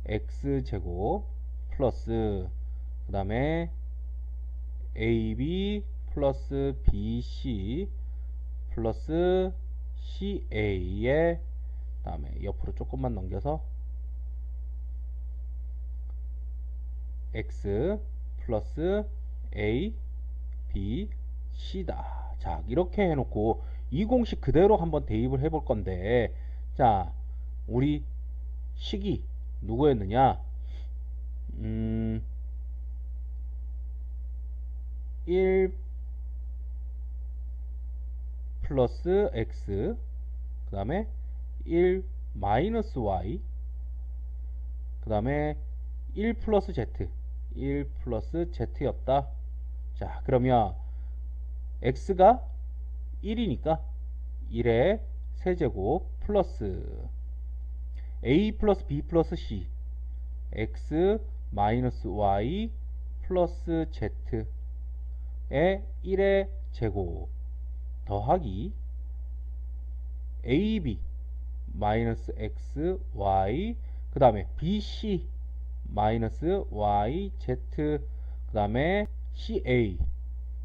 x 제곱 플러스, 그 다음에 ab 플러스 bc 플러스 ca의, 그 다음에 옆으로 조금만 넘겨서 x 플러스 a b c다. 자, 이렇게 해놓고 이 공식 그대로 한번 대입을 해볼 건데, 자, 우리 식이 누구였느냐? 1 플러스 x, 그 다음에 1 마이너스 y, 그 다음에 1 플러스 z, 1 플러스 z였다. 자, 그러면 x가 1이니까 1의 세제곱 플러스 a 플러스 b 플러스 c, x 마이너스 y 플러스 z의 1의 제곱 더하기 ab 마이너스 x y, 그 다음에 bc 마이너스 y z, 그 다음에 ca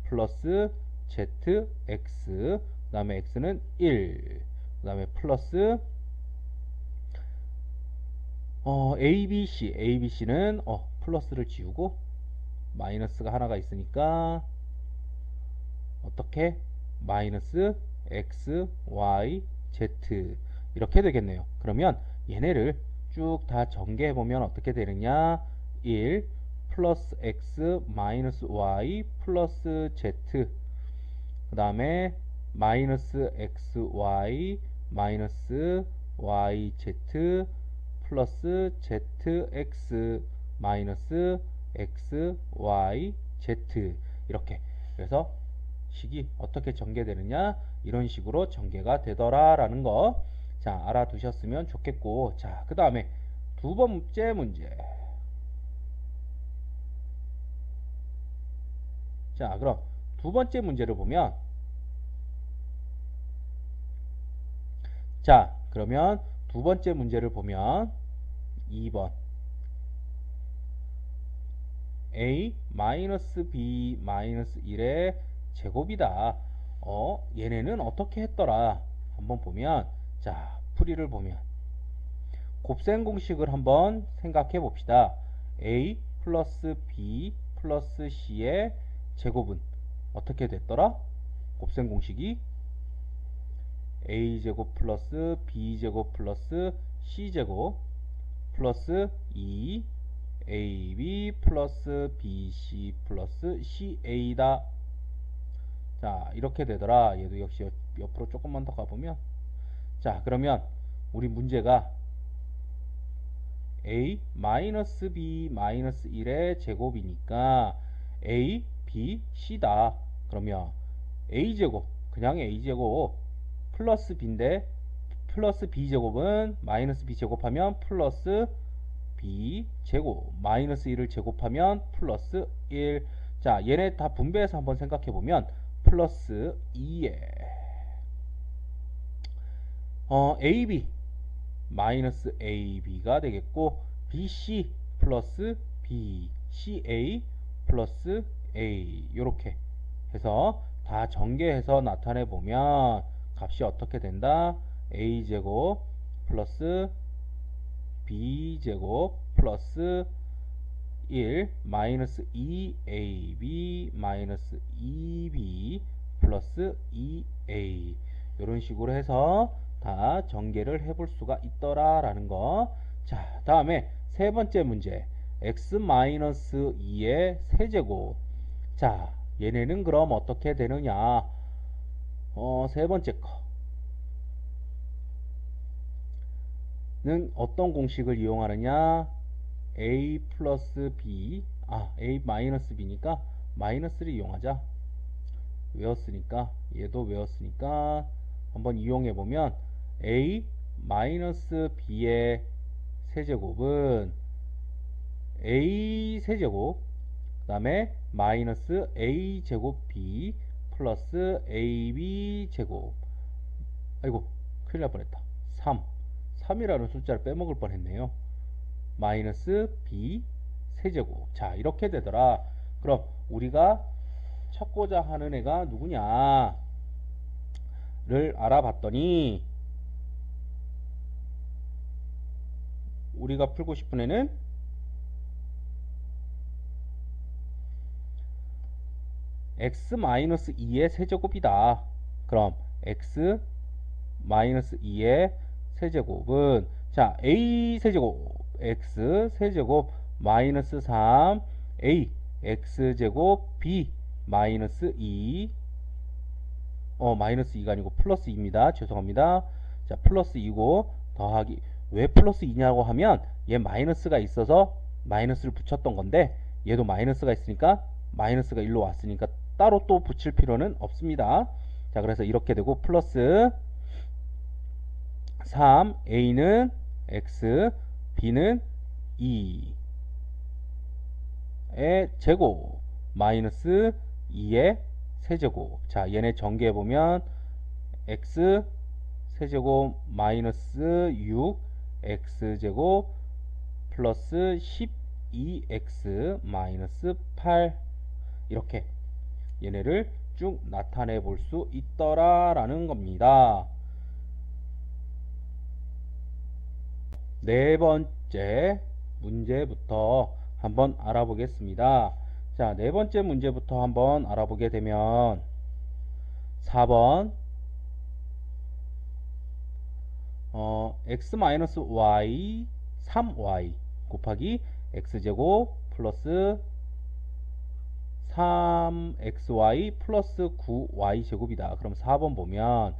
플러스 zx, 그 다음에 x는 1, 그 다음에 플러스 ABC는 플러스를 지우고 마이너스가 하나가 있으니까 어떻게? 마이너스 X, Y, Z 이렇게 되겠네요. 그러면 얘네를 쭉 다 전개해보면 어떻게 되느냐? 1 플러스 X 마이너스 Y 플러스 Z 그 다음에 마이너스 XY 마이너스 YZ 플러스 ZX 마이너스 XYZ 이렇게. 그래서 식이 어떻게 전개되느냐, 이런 식으로 전개가 되더라 라는 거, 자, 알아두셨으면 좋겠고, 자, 그 다음에 두 번째 문제. 자, 그럼 두 번째 문제를 보면, 자, 그러면 두 번째 문제를 보면 2번 a-b-1의 제곱이다. 얘네는 어떻게 했더라? 한번 보면, 자, 풀이를 보면 곱셈 공식을 한번 생각해 봅시다. a 플러스 b 플러스 c의 제곱은 어떻게 됐더라? 곱셈 공식이 a제곱 플러스 b제곱 플러스 c제곱 플러스 2ab 플러스 bc 플러스 ca다. 자, 이렇게 되더라. 얘도 역시 옆으로 조금만 더 가보면, 자, 그러면 우리 문제가 a-b-1의 제곱이니까 a, b, c다. 그러면 a제곱, 그냥 a제곱 플러스 b인데, 플러스 b제곱은 마이너스 b제곱하면 플러스 b제곱, 마이너스 1을 제곱하면 플러스 1. 자, 얘네 다 분배해서 한번 생각해보면 플러스 2에 AB 마이너스 AB가 되겠고, BC 플러스 BCA 플러스 A, 요렇게 해서 다 전개해서 나타내 보면 값이 어떻게 된다? A제곱 플러스 B제곱 플러스 1 마이너스 2AB 마이너스 2B 플러스 2A, 이런 식으로 해서 다 전개를 해볼 수가 있더라 라는 거. 자, 다음에 세 번째 문제, x-2의 세제곱. 자, 얘네는 그럼 어떻게 되느냐? 세 번째 거는 어떤 공식을 이용하느냐? a 플러스 b, a 마이너스 b니까 마이너스를 이용하자. 외웠으니까, 얘도 외웠으니까 한번 이용해 보면 a 마이너스 b의 세제곱은 a 세제곱 그 다음에 마이너스 a 제곱 b 플러스 ab 제곱. 아이고, 큰일 날 뻔했다. 3이라는 숫자를 빼먹을 뻔했네요. 마이너스 b 세제곱. 자, 이렇게 되더라. 그럼 우리가 찾고자 하는 애가 누구냐 를 알아봤더니, 우리가 풀고 싶은 애는 x-2의 세제곱이다. 그럼 x-2의 세제곱은, 자, a 세제곱 x 세제곱 마이너스 3 a x제곱 b 마이너스 2, 마이너스 2가 아니고 플러스 2입니다. 죄송합니다. 자, 플러스 2고 더하기, 왜 플러스 2냐고 하면 얘 마이너스가 있어서 마이너스를 붙였던 건데, 얘도 마이너스가 있으니까 마이너스가 일로 왔으니까 따로 또 붙일 필요는 없습니다. 자, 그래서 이렇게 되고 플러스 3 a는 x b는 2의 제곱 마이너스 2의 세제곱. 자, 얘네 전개해보면 x 세제곱 마이너스 6 x제곱 플러스 12x 마이너스 8, 이렇게 얘네를 쭉 나타내 볼 수 있더라 라는 겁니다. 네 번째 번째 문제부터 한번 알아보겠습니다. 자, 네 번째 문제부터 한번 알아보게 되면 4번 x-y 3y 곱하기 x제곱 플러스 3xy 플러스 9y제곱이다. 그럼 4번 보면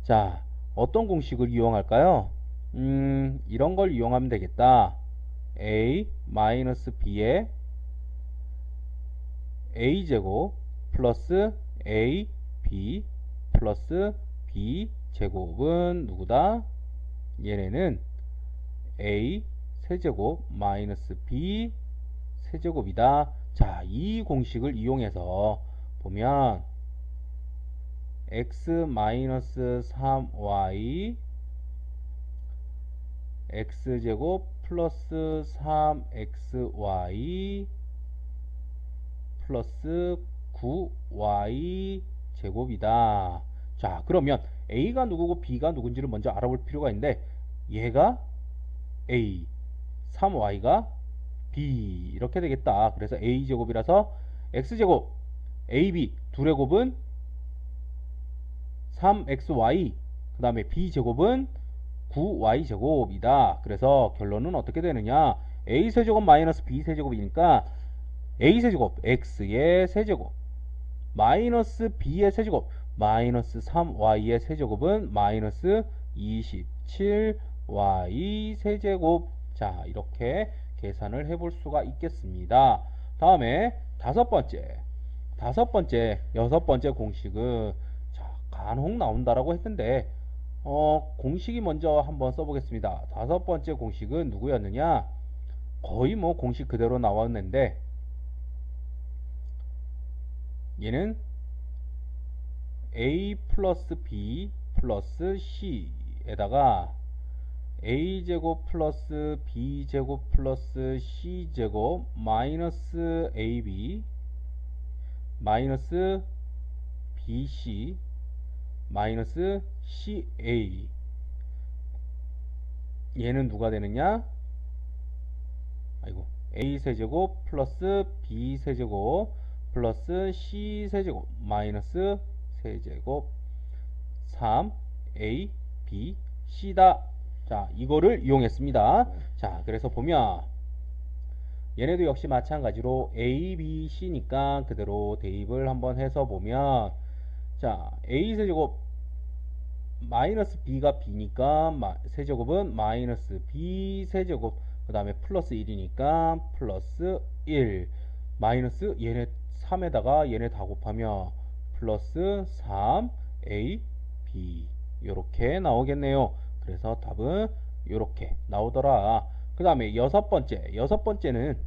자, 어떤 공식을 이용할까요? 이런 걸 이용하면 되겠다. a 마이너스 b의 a제곱 플러스 ab 플러스 b제곱은 누구다? 얘네는 a 세제곱 마이너스 b 세제곱이다. 자, 이 공식을 이용해서 보면 x 마이너스 3y x제곱 플러스 3xy 플러스 9y 제곱이다. 자, 그러면 a가 누구고 b가 누군지를 먼저 알아볼 필요가 있는데 얘가 a, 3y가 b 이렇게 되겠다. 그래서 a제곱이라서 x제곱 ab 둘의 곱은 3xy 그 다음에 b제곱은 9y제곱이다. 그래서 결론은 어떻게 되느냐, a세제곱 마이너스 b세제곱이니까 a세제곱 x의 세제곱 마이너스 b의 세제곱 마이너스 3y의 세제곱은 마이너스 27y 세제곱. 자, 이렇게 계산을 해볼 수가 있겠습니다. 다음에 다섯 번째 여섯 번째 공식은 자, 간혹 나온다라고 했는데 공식이 먼저 한번 써보겠습니다. 다섯 번째 공식은 누구였느냐, 거의 뭐 공식 그대로 나왔는데 얘는 a 플러스 b 플러스 c에다가 a제곱 플러스 b제곱 플러스 c제곱 마이너스 ab 마이너스 bc 마이너스 ca 얘는 누가 되느냐, 아이고, a세제곱 플러스 b세제곱 플러스 c세제곱 마이너스 세제곱 3a b c다. 자, 이거를 이용했습니다. 자, 그래서 보면 얘네도 역시 마찬가지로 a, b, c니까 그대로 대입을 한번 해서 보면 자, a 세제곱 마이너스 b가 b니까 세제곱은 마이너스 b 세제곱 그 다음에 플러스 1이니까 플러스 1 마이너스 얘네 3에다가 얘네 다 곱하면 플러스 3a b 요렇게 나오겠네요. 그래서 답은 요렇게 나오더라. 그 다음에 여섯 번째는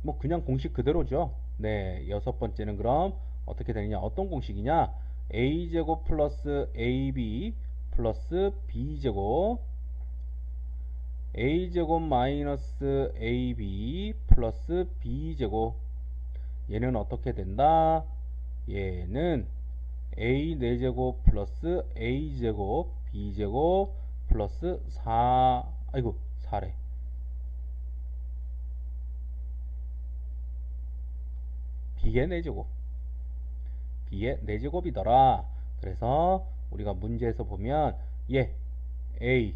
뭐 그냥 공식 그대로죠. 네, 여섯 번째는 그럼 어떻게 되느냐, 어떤 공식이냐, a제곱 플러스 ab 플러스 b제곱 a제곱 마이너스 ab 플러스 b제곱 얘는 어떻게 된다, 얘는 a 4제곱 플러스 a제곱 b제곱 플러스 4래 b의 4제곱 b의 4제곱이더라. 그래서 우리가 문제에서 보면 얘 a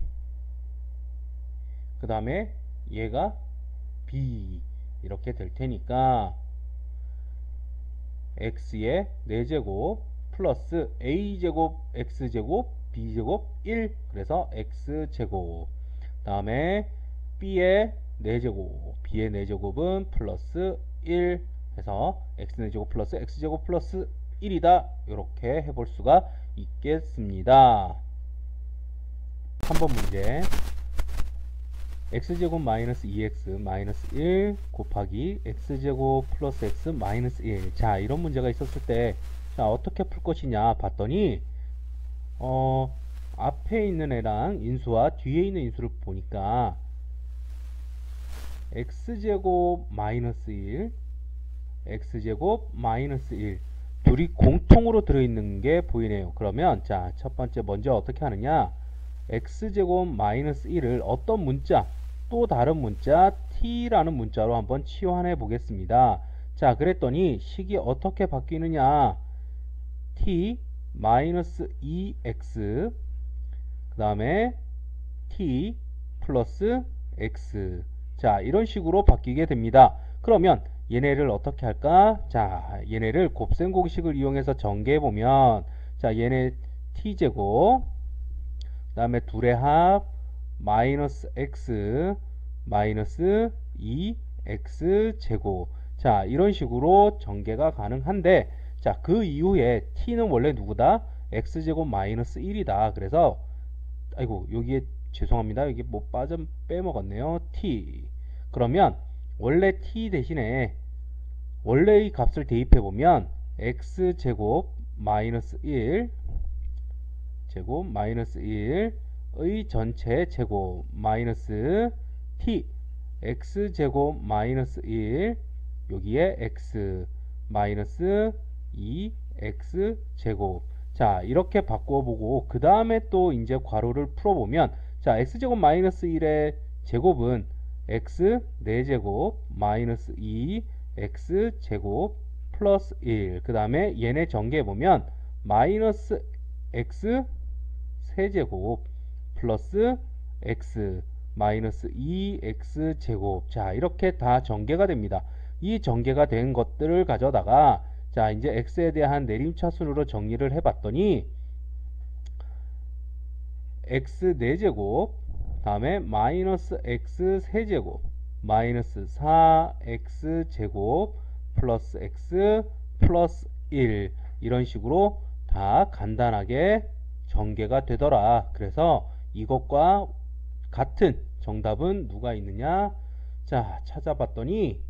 그 다음에 얘가 b 이렇게 될 테니까 x의 4제곱 플러스 a제곱 x제곱 b제곱 1 그래서 x제곱 다음에 b의 4제곱 b의 4제곱은 플러스 1 해서 x4제곱 플러스 x제곱 플러스 1이다. 이렇게 해볼 수가 있겠습니다. 3번 문제 x제곱 마이너스 2x 마이너스 1 곱하기 x제곱 플러스 x 마이너스 1. 자, 이런 문제가 있었을 때 자, 어떻게 풀 것이냐 봤더니 앞에 있는 애랑 인수와 뒤에 있는 인수를 보니까 x제곱 마이너스 1 x제곱 마이너스 1 둘이 공통으로 들어있는 게 보이네요. 그러면 자, 첫 번째 먼저 어떻게 하느냐, x제곱 마이너스 1을 어떤 문자, 또 다른 문자 t라는 문자로 한번 치환해 보겠습니다. 자, 그랬더니 식이 어떻게 바뀌느냐, t 마이너스 2x 그 다음에 t 플러스 x, 자 이런 식으로 바뀌게 됩니다. 그러면 얘네를 어떻게 할까? 자, 얘네를 곱셈 공식을 이용해서 전개해 보면, 자 얘네 t제곱 그 다음에 둘의 합 마이너스 x 마이너스 2x 제곱, 자 이런 식으로 전개가 가능한데, 자 그 이후에 t는 원래 누구다? x제곱 마이너스 1이다. 그래서 아이고 여기에 죄송합니다. 여기 뭐 빼먹었네요. t. 그러면 원래 t 대신에 원래의 값을 대입해 보면 x제곱 마이너스 1 제곱 마이너스 1의 전체 제곱 마이너스 t x제곱 마이너스 1 여기에 x 마이너스 2x 제곱, 자 이렇게 바꿔보고 그 다음에 또 이제 괄호를 풀어보면, 자 x제곱 마이너스 1의 제곱은 x 4제곱 마이너스 2x 제곱 플러스 1, 그 다음에 얘네 전개해보면 마이너스 x 세제곱 플러스 x 마이너스 2x 제곱, 자 이렇게 다 전개가 됩니다. 이 전개가 된 것들을 가져다가 자 이제 x에 대한 내림차순으로 정리를 해봤더니 x 4제곱 다음에 마이너스 x 세제곱 마이너스 4x 제곱 플러스 x 플러스 1, 이런 식으로 다 간단하게 전개가 되더라. 그래서 이것과 같은 정답은 누가 있느냐, 자 찾아봤더니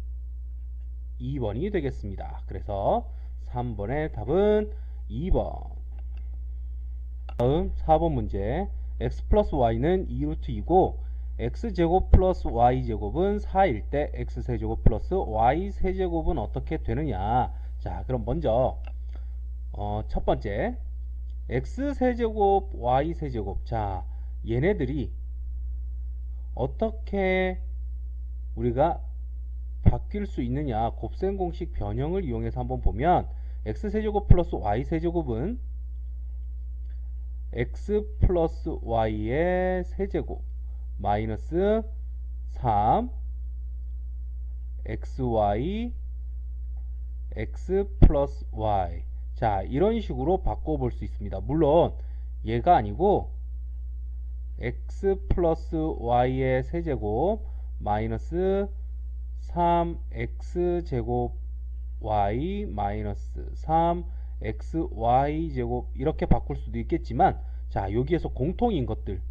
2번이 되겠습니다. 그래서 3번의 답은 2번. 다음 4번 문제. x 플러스 y는 2루트 2고 x제곱 플러스 y제곱은 4일 때 x세제곱 플러스 y세제곱은 어떻게 되느냐. 자 그럼 먼저 첫 번째 x세제곱 y세제곱, 자 얘네들이 어떻게 우리가 바뀔 수 있느냐, 곱셈 공식 변형을 이용해서 한번 보면 x세제곱 플러스 y세제곱은 x 플러스 y의 세제곱 마이너스 3 xy x 플러스 y, 자 이런 식으로 바꿔볼 수 있습니다. 물론 얘가 아니고 x 플러스 y의 세제곱 마이너스 3x제곱 y 마이너스 3xy제곱 이렇게 바꿀 수도 있겠지만, 자 여기에서 공통인 것들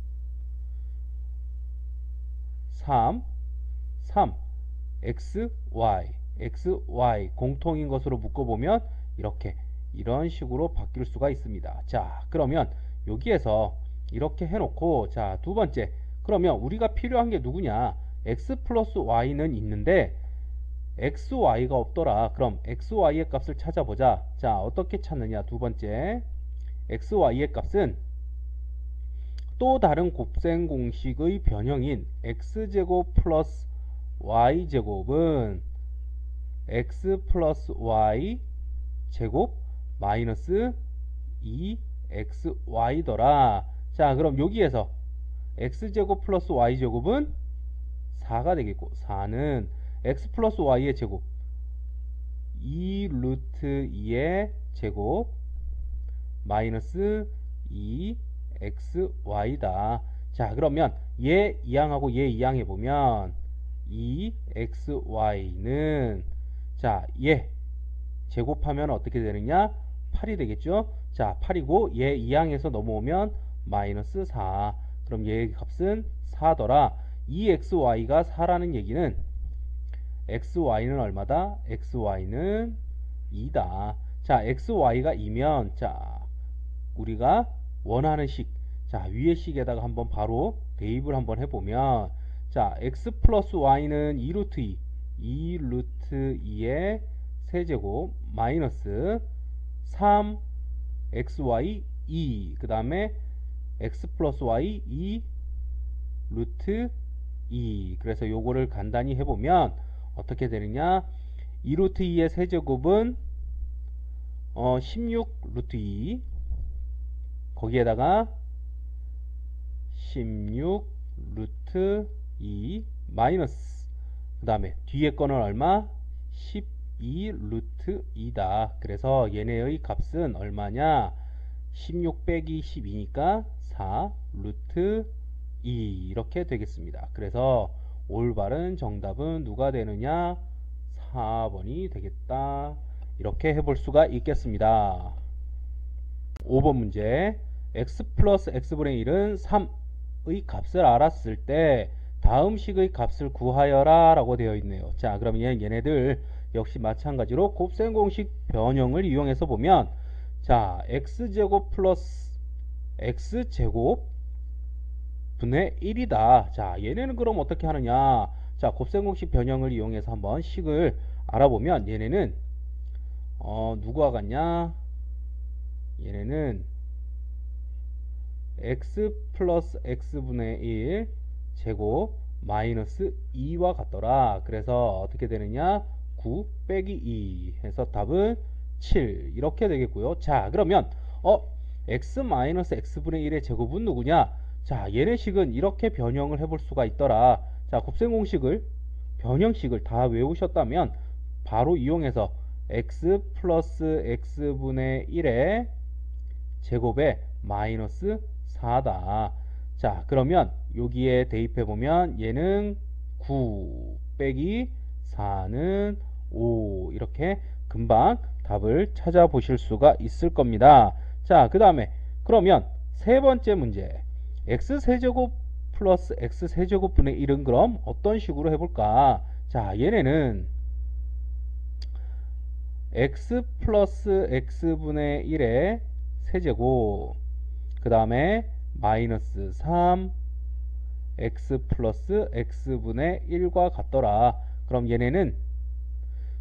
3 xy 공통인 것으로 묶어보면 이런 식으로 바뀔 수가 있습니다. 자 그러면 여기에서 이렇게 해놓고, 자 두 번째, 그러면 우리가 필요한 게 누구냐, x 플러스 y는 있는데 xy가 없더라. 그럼 xy의 값을 찾아보자. 자 어떻게 찾느냐, 두 번째 xy의 값은 또 다른 곱셈 공식의 변형인 x제곱 플러스 y제곱은 x 플러스 y 제곱 마이너스 2xy더라. 자 그럼 여기에서 x제곱 플러스 y제곱은 4가 되겠고, 4는 x 플러스 y의 제곱 2 루트 2의 제곱 마이너스 2xy다. 자 그러면 얘 이항하고 얘 이항해 보면 2xy는 자 얘 제곱하면 어떻게 되느냐, 8이 되겠죠. 자 8이고 얘 이항해서 넘어오면 마이너스 4, 그럼 얘의 값은 4더라. 2xy가 4라는 얘기는 xy는 얼마다? xy는 2다. 자 xy가 2면 자 우리가 원하는 식, 자 위의 식에다가 한번 바로 대입을 한번 해보면, 자 x 플러스 y는 2루트 2 2루트 2의 세제곱 마이너스 3xy 2, 그 다음에 x 플러스 y 2 루트 2. 그래서 요거를 간단히 해보면 어떻게 되느냐, 2 루트 2의 세제곱은 16 루트 2, 거기에다가 16 루트 2 마이너스, 그 다음에 뒤에 거는 얼마? 12 루트 2다. 그래서 얘네의 값은 얼마냐? 16 빼기 12니까 4 루트 2 이렇게 되겠습니다. 그래서 올바른 정답은 누가 되느냐? 4번이 되겠다. 이렇게 해볼 수가 있겠습니다. 5번 문제. x 플러스 x분의 1은 3의 값을 알았을 때 다음 식의 값을 구하여라 라고 되어 있네요. 자, 그러면 얘네들 역시 마찬가지로 곱셈 공식 변형을 이용해서 보면, 자, x제곱 플러스 x제곱 분의 1이다. 자, 얘네는 그럼 어떻게 하느냐? 자, 곱셈 공식 변형을 이용해서 한번 식을 알아보면 얘네는 누구와 같냐? 얘네는 x 플러스 x분의 1 제곱 마이너스 2와 같더라. 그래서 어떻게 되느냐? 9 빼기 2 해서 답은 7 이렇게 되겠고요. 자, 그러면 x 마이너스 x분의 1의 제곱은 누구냐? 자, 얘네 식은 이렇게 변형을 해볼 수가 있더라. 자, 곱셈 공식을 변형식을 다 외우셨다면 바로 이용해서 x 플러스 x분의 1의 제곱에 마이너스 4다. 자, 그러면 여기에 대입해보면 얘는 9 빼기 4는 5 이렇게 금방 답을 찾아보실 수가 있을 겁니다. 자, 그 다음에 그러면 세 번째 문제, x세제곱 플러스 x세제곱분의 1은 그럼 어떤 식으로 해볼까? 자, 얘네는 x 플러스 x분의 1의 세제곱, 그 다음에 마이너스 3 x 플러스 x분의 1과 같더라. 그럼 얘네는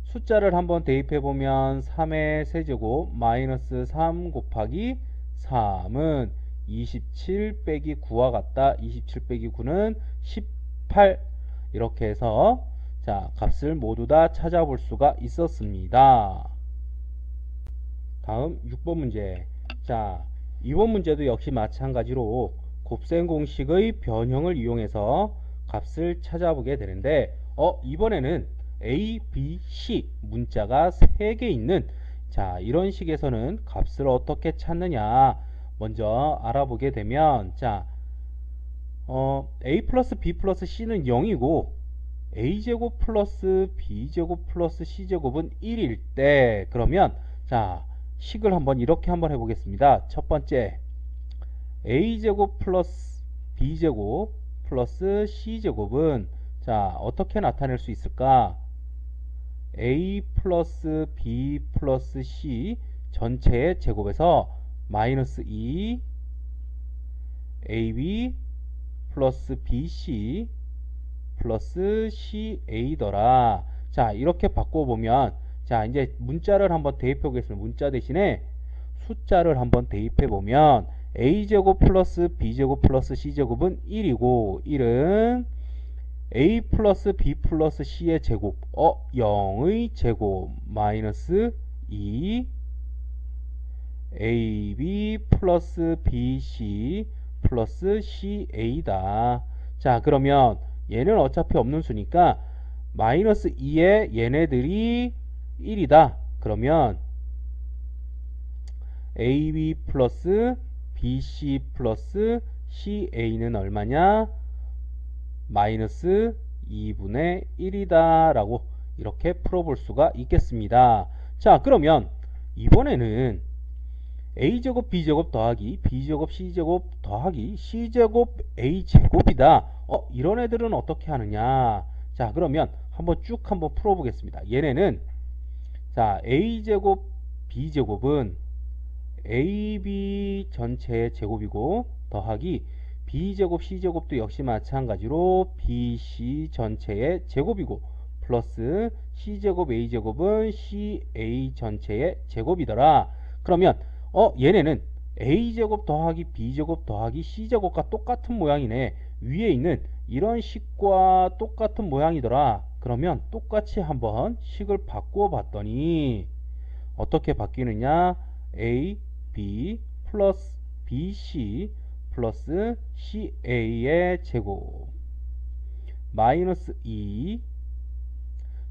숫자를 한번 대입해보면 3의 세제곱 마이너스 3 곱하기 3은 27 빼기 9와 같다. 27 빼기 9는 18 이렇게 해서 자, 값을 모두 다 찾아볼 수가 있었습니다. 다음 6번 문제. 자, 이번 문제도 역시 마찬가지로 곱셈 공식의 변형을 이용해서 값을 찾아보게 되는데 이번에는 A, B, C 문자가 3개 있는, 자, 이런 식에서는 값을 어떻게 찾느냐 먼저 알아보게 되면, 자, A 플러스 B 플러스 C는 0이고 A제곱 플러스 B제곱 플러스 C제곱은 1일 때, 그러면 자, 식을 한번 이렇게 한번 해보겠습니다. 첫 번째, A제곱 플러스 B제곱 플러스 C제곱은 자, 어떻게 나타낼 수 있을까? A 플러스 B 플러스 C 전체의 제곱에서 마이너스 2 AB 플러스 BC 플러스 CA더라. 자, 이렇게 바꿔보면, 자, 이제 문자를 한번 대입해 보겠습니다. 문자 대신에 숫자를 한번 대입해 보면 A제곱 플러스 B제곱 플러스 C제곱은 1이고 1은 A 플러스 B 플러스 C의 제곱 0의 제곱 마이너스 2 AB 플러스 BC 플러스 CA다. 자, 그러면 얘는 어차피 없는 수니까 마이너스 2에 얘네들이 1이다. 그러면 AB 플러스 BC 플러스 CA는 얼마냐? 마이너스 2분의 1이다 라고 이렇게 풀어볼 수가 있겠습니다. 자, 그러면 이번에는 A제곱 B제곱 더하기 B제곱 C제곱 더하기 C제곱 A제곱이다. 이런 애들은 어떻게 하느냐? 자, 그러면 한번 쭉 한번 풀어보겠습니다. 얘네는 자, A제곱 B제곱은 AB 전체의 제곱이고 더하기 B제곱 C제곱도 역시 마찬가지로 BC 전체의 제곱이고 플러스 C제곱 A제곱은 CA 전체의 제곱이더라. 그러면 얘네는 a제곱 더하기 b제곱 더하기 c제곱과 똑같은 모양이네. 위에 있는 이런 식과 똑같은 모양이더라. 그러면 똑같이 한번 식을 바꾸어 봤더니 어떻게 바뀌느냐? a, b 플러스 bc 플러스 ca의 제곱 마이너스 2.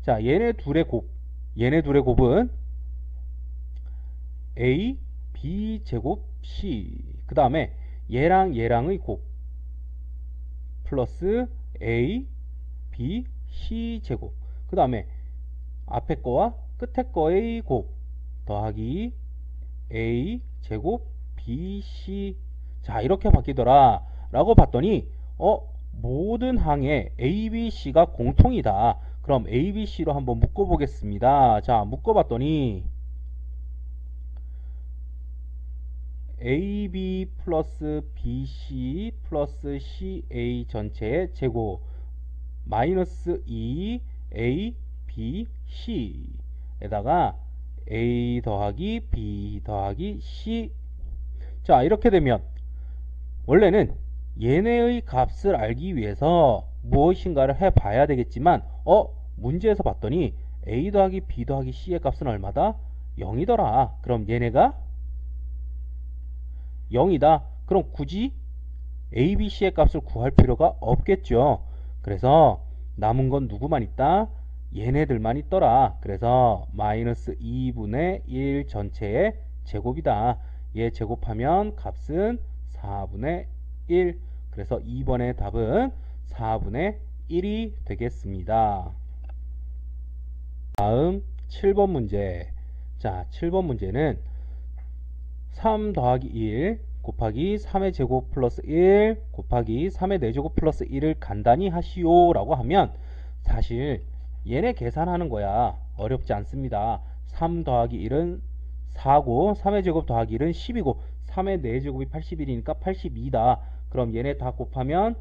자, 얘네 둘의 곱은 a, b 제곱 c. 그 다음에 얘랑 얘랑의 곱 플러스 a, b, c 제곱. 그 다음에 앞에 거와 끝에 거의 곱 더하기 a 제곱 bc. 자, 이렇게 바뀌더라 라고 봤더니 모든 항에 a, b, c가 공통이다. 그럼 a, b, c로 한번 묶어 보겠습니다. 자, 묶어 봤더니 ab 플러스 bc 플러스 ca 전체의 제곱 마이너스 2a, b, c 에다가 a 더하기 b 더하기 c. 자, 이렇게 되면 원래는 얘네의 값을 알기 위해서 무엇인가를 해봐야 되겠지만 문제에서 봤더니 a 더하기 b 더하기 c의 값은 얼마다? 0이더라. 그럼 얘네가 0이다. 그럼 굳이 a, b, c의 값을 구할 필요가 없겠죠. 그래서 남은 건 누구만 있다? 얘네들만 있더라. 그래서 마이너스 2분의 1 전체의 제곱이다. 얘 제곱하면 값은 4분의 1. 그래서 2번의 답은 4분의 1이 되겠습니다. 다음 7번 문제. 자, 7번 문제는 3 더하기 1 곱하기 3의 제곱 플러스 1 곱하기 3의 4제곱 플러스 1을 간단히 하시오 라고 하면 사실 얘네 계산하는 거야. 어렵지 않습니다. 3 더하기 1은 4고 3의 제곱 더하기 1은 10이고 3의 4제곱이 81이니까 82다. 그럼 얘네 다 곱하면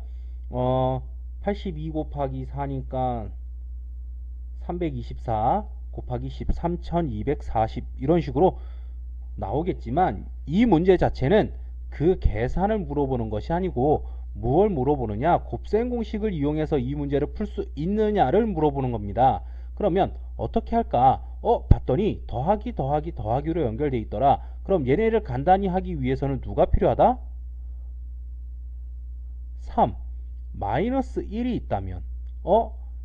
82 곱하기 4니까 324 곱하기 10 3240 이런 식으로 나오겠지만 이 문제 자체는 그 계산을 물어보는 것이 아니고 무엇을 물어보느냐? 곱셈 공식을 이용해서 이 문제를 풀 수 있느냐를 물어보는 겁니다. 그러면 어떻게 할까? 봤더니 더하기 더하기 더하기로 연결되어 있더라. 그럼 얘네를 간단히 하기 위해서는 누가 필요하다? 3 마이너스 1이 있다면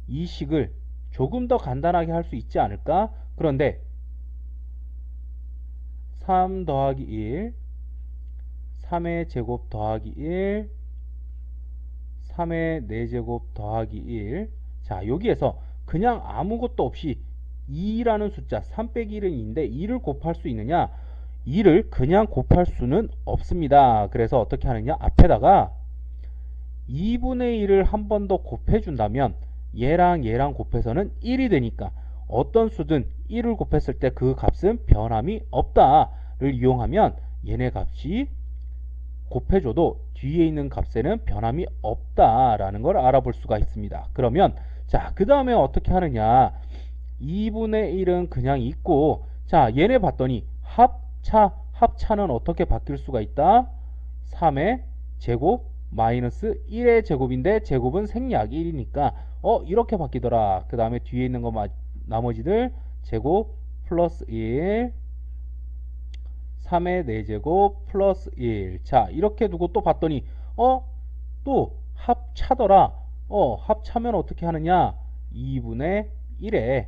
이 식을 조금 더 간단하게 할 수 있지 않을까? 그런데 3 더하기 1 3의 제곱 더하기 1 3의 4제곱 더하기 1. 자, 여기에서 그냥 아무것도 없이 2라는 숫자 3 빼기 1은 2인데 2를 곱할 수 있느냐? 2를 그냥 곱할 수는 없습니다. 그래서 어떻게 하느냐? 앞에다가 2분의 1을 한 번 더 곱해준다면 얘랑 얘랑 곱해서는 1이 되니까 어떤 수든 1을 곱했을 때 그 값은 변함이 없다를 이용하면 얘네 값이 곱해줘도 뒤에 있는 값에는 변함이 없다라는 걸 알아볼 수가 있습니다. 그러면 자, 그 다음에 어떻게 하느냐? 2분의 1은 그냥 있고, 자, 얘네 봤더니 합차는 어떻게 바뀔 수가 있다? 3의 제곱 마이너스 1의 제곱인데 제곱은 생략 1이니까 이렇게 바뀌더라. 그 다음에 뒤에 있는 거 나머지들 제곱 플러스 1 3의 4제곱 플러스 1. 자, 이렇게 두고 또 봤더니 또 합차더라. 합차면 어떻게 하느냐? 2분의 1에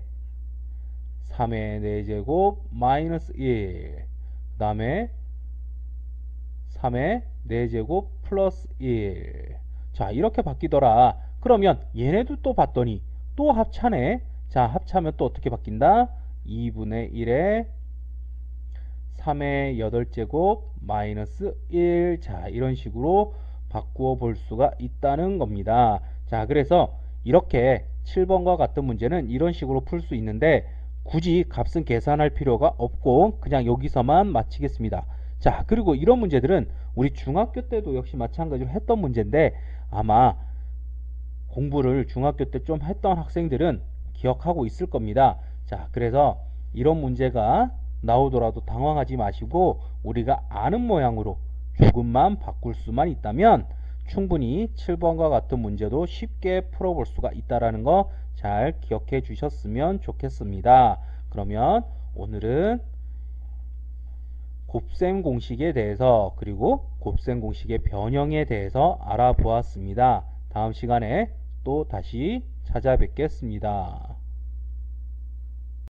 3의 4제곱 마이너스 1. 그 다음에 3의 4제곱 플러스 1. 자, 이렇게 바뀌더라. 그러면 얘네도 또 봤더니 또 합차네. 자, 합차면 또 어떻게 바뀐다? 2분의 1에 3의 8제곱 마이너스 1. 자, 이런 식으로 바꾸어 볼 수가 있다는 겁니다. 자, 그래서 이렇게 7번과 같은 문제는 이런 식으로 풀 수 있는데 굳이 값은 계산할 필요가 없고 그냥 여기서만 마치겠습니다. 자, 그리고 이런 문제들은 우리 중학교 때도 역시 마찬가지로 했던 문제인데 아마 공부를 중학교 때 좀 했던 학생들은 기억하고 있을 겁니다. 자, 그래서 이런 문제가 나오더라도 당황하지 마시고 우리가 아는 모양으로 조금만 바꿀 수만 있다면 충분히 7번과 같은 문제도 쉽게 풀어볼 수가 있다는 거 잘 기억해 주셨으면 좋겠습니다. 그러면 오늘은 곱셈 공식에 대해서 그리고 곱셈 공식의 변형에 대해서 알아보았습니다. 다음 시간에 또 다시 찾아뵙겠습니다.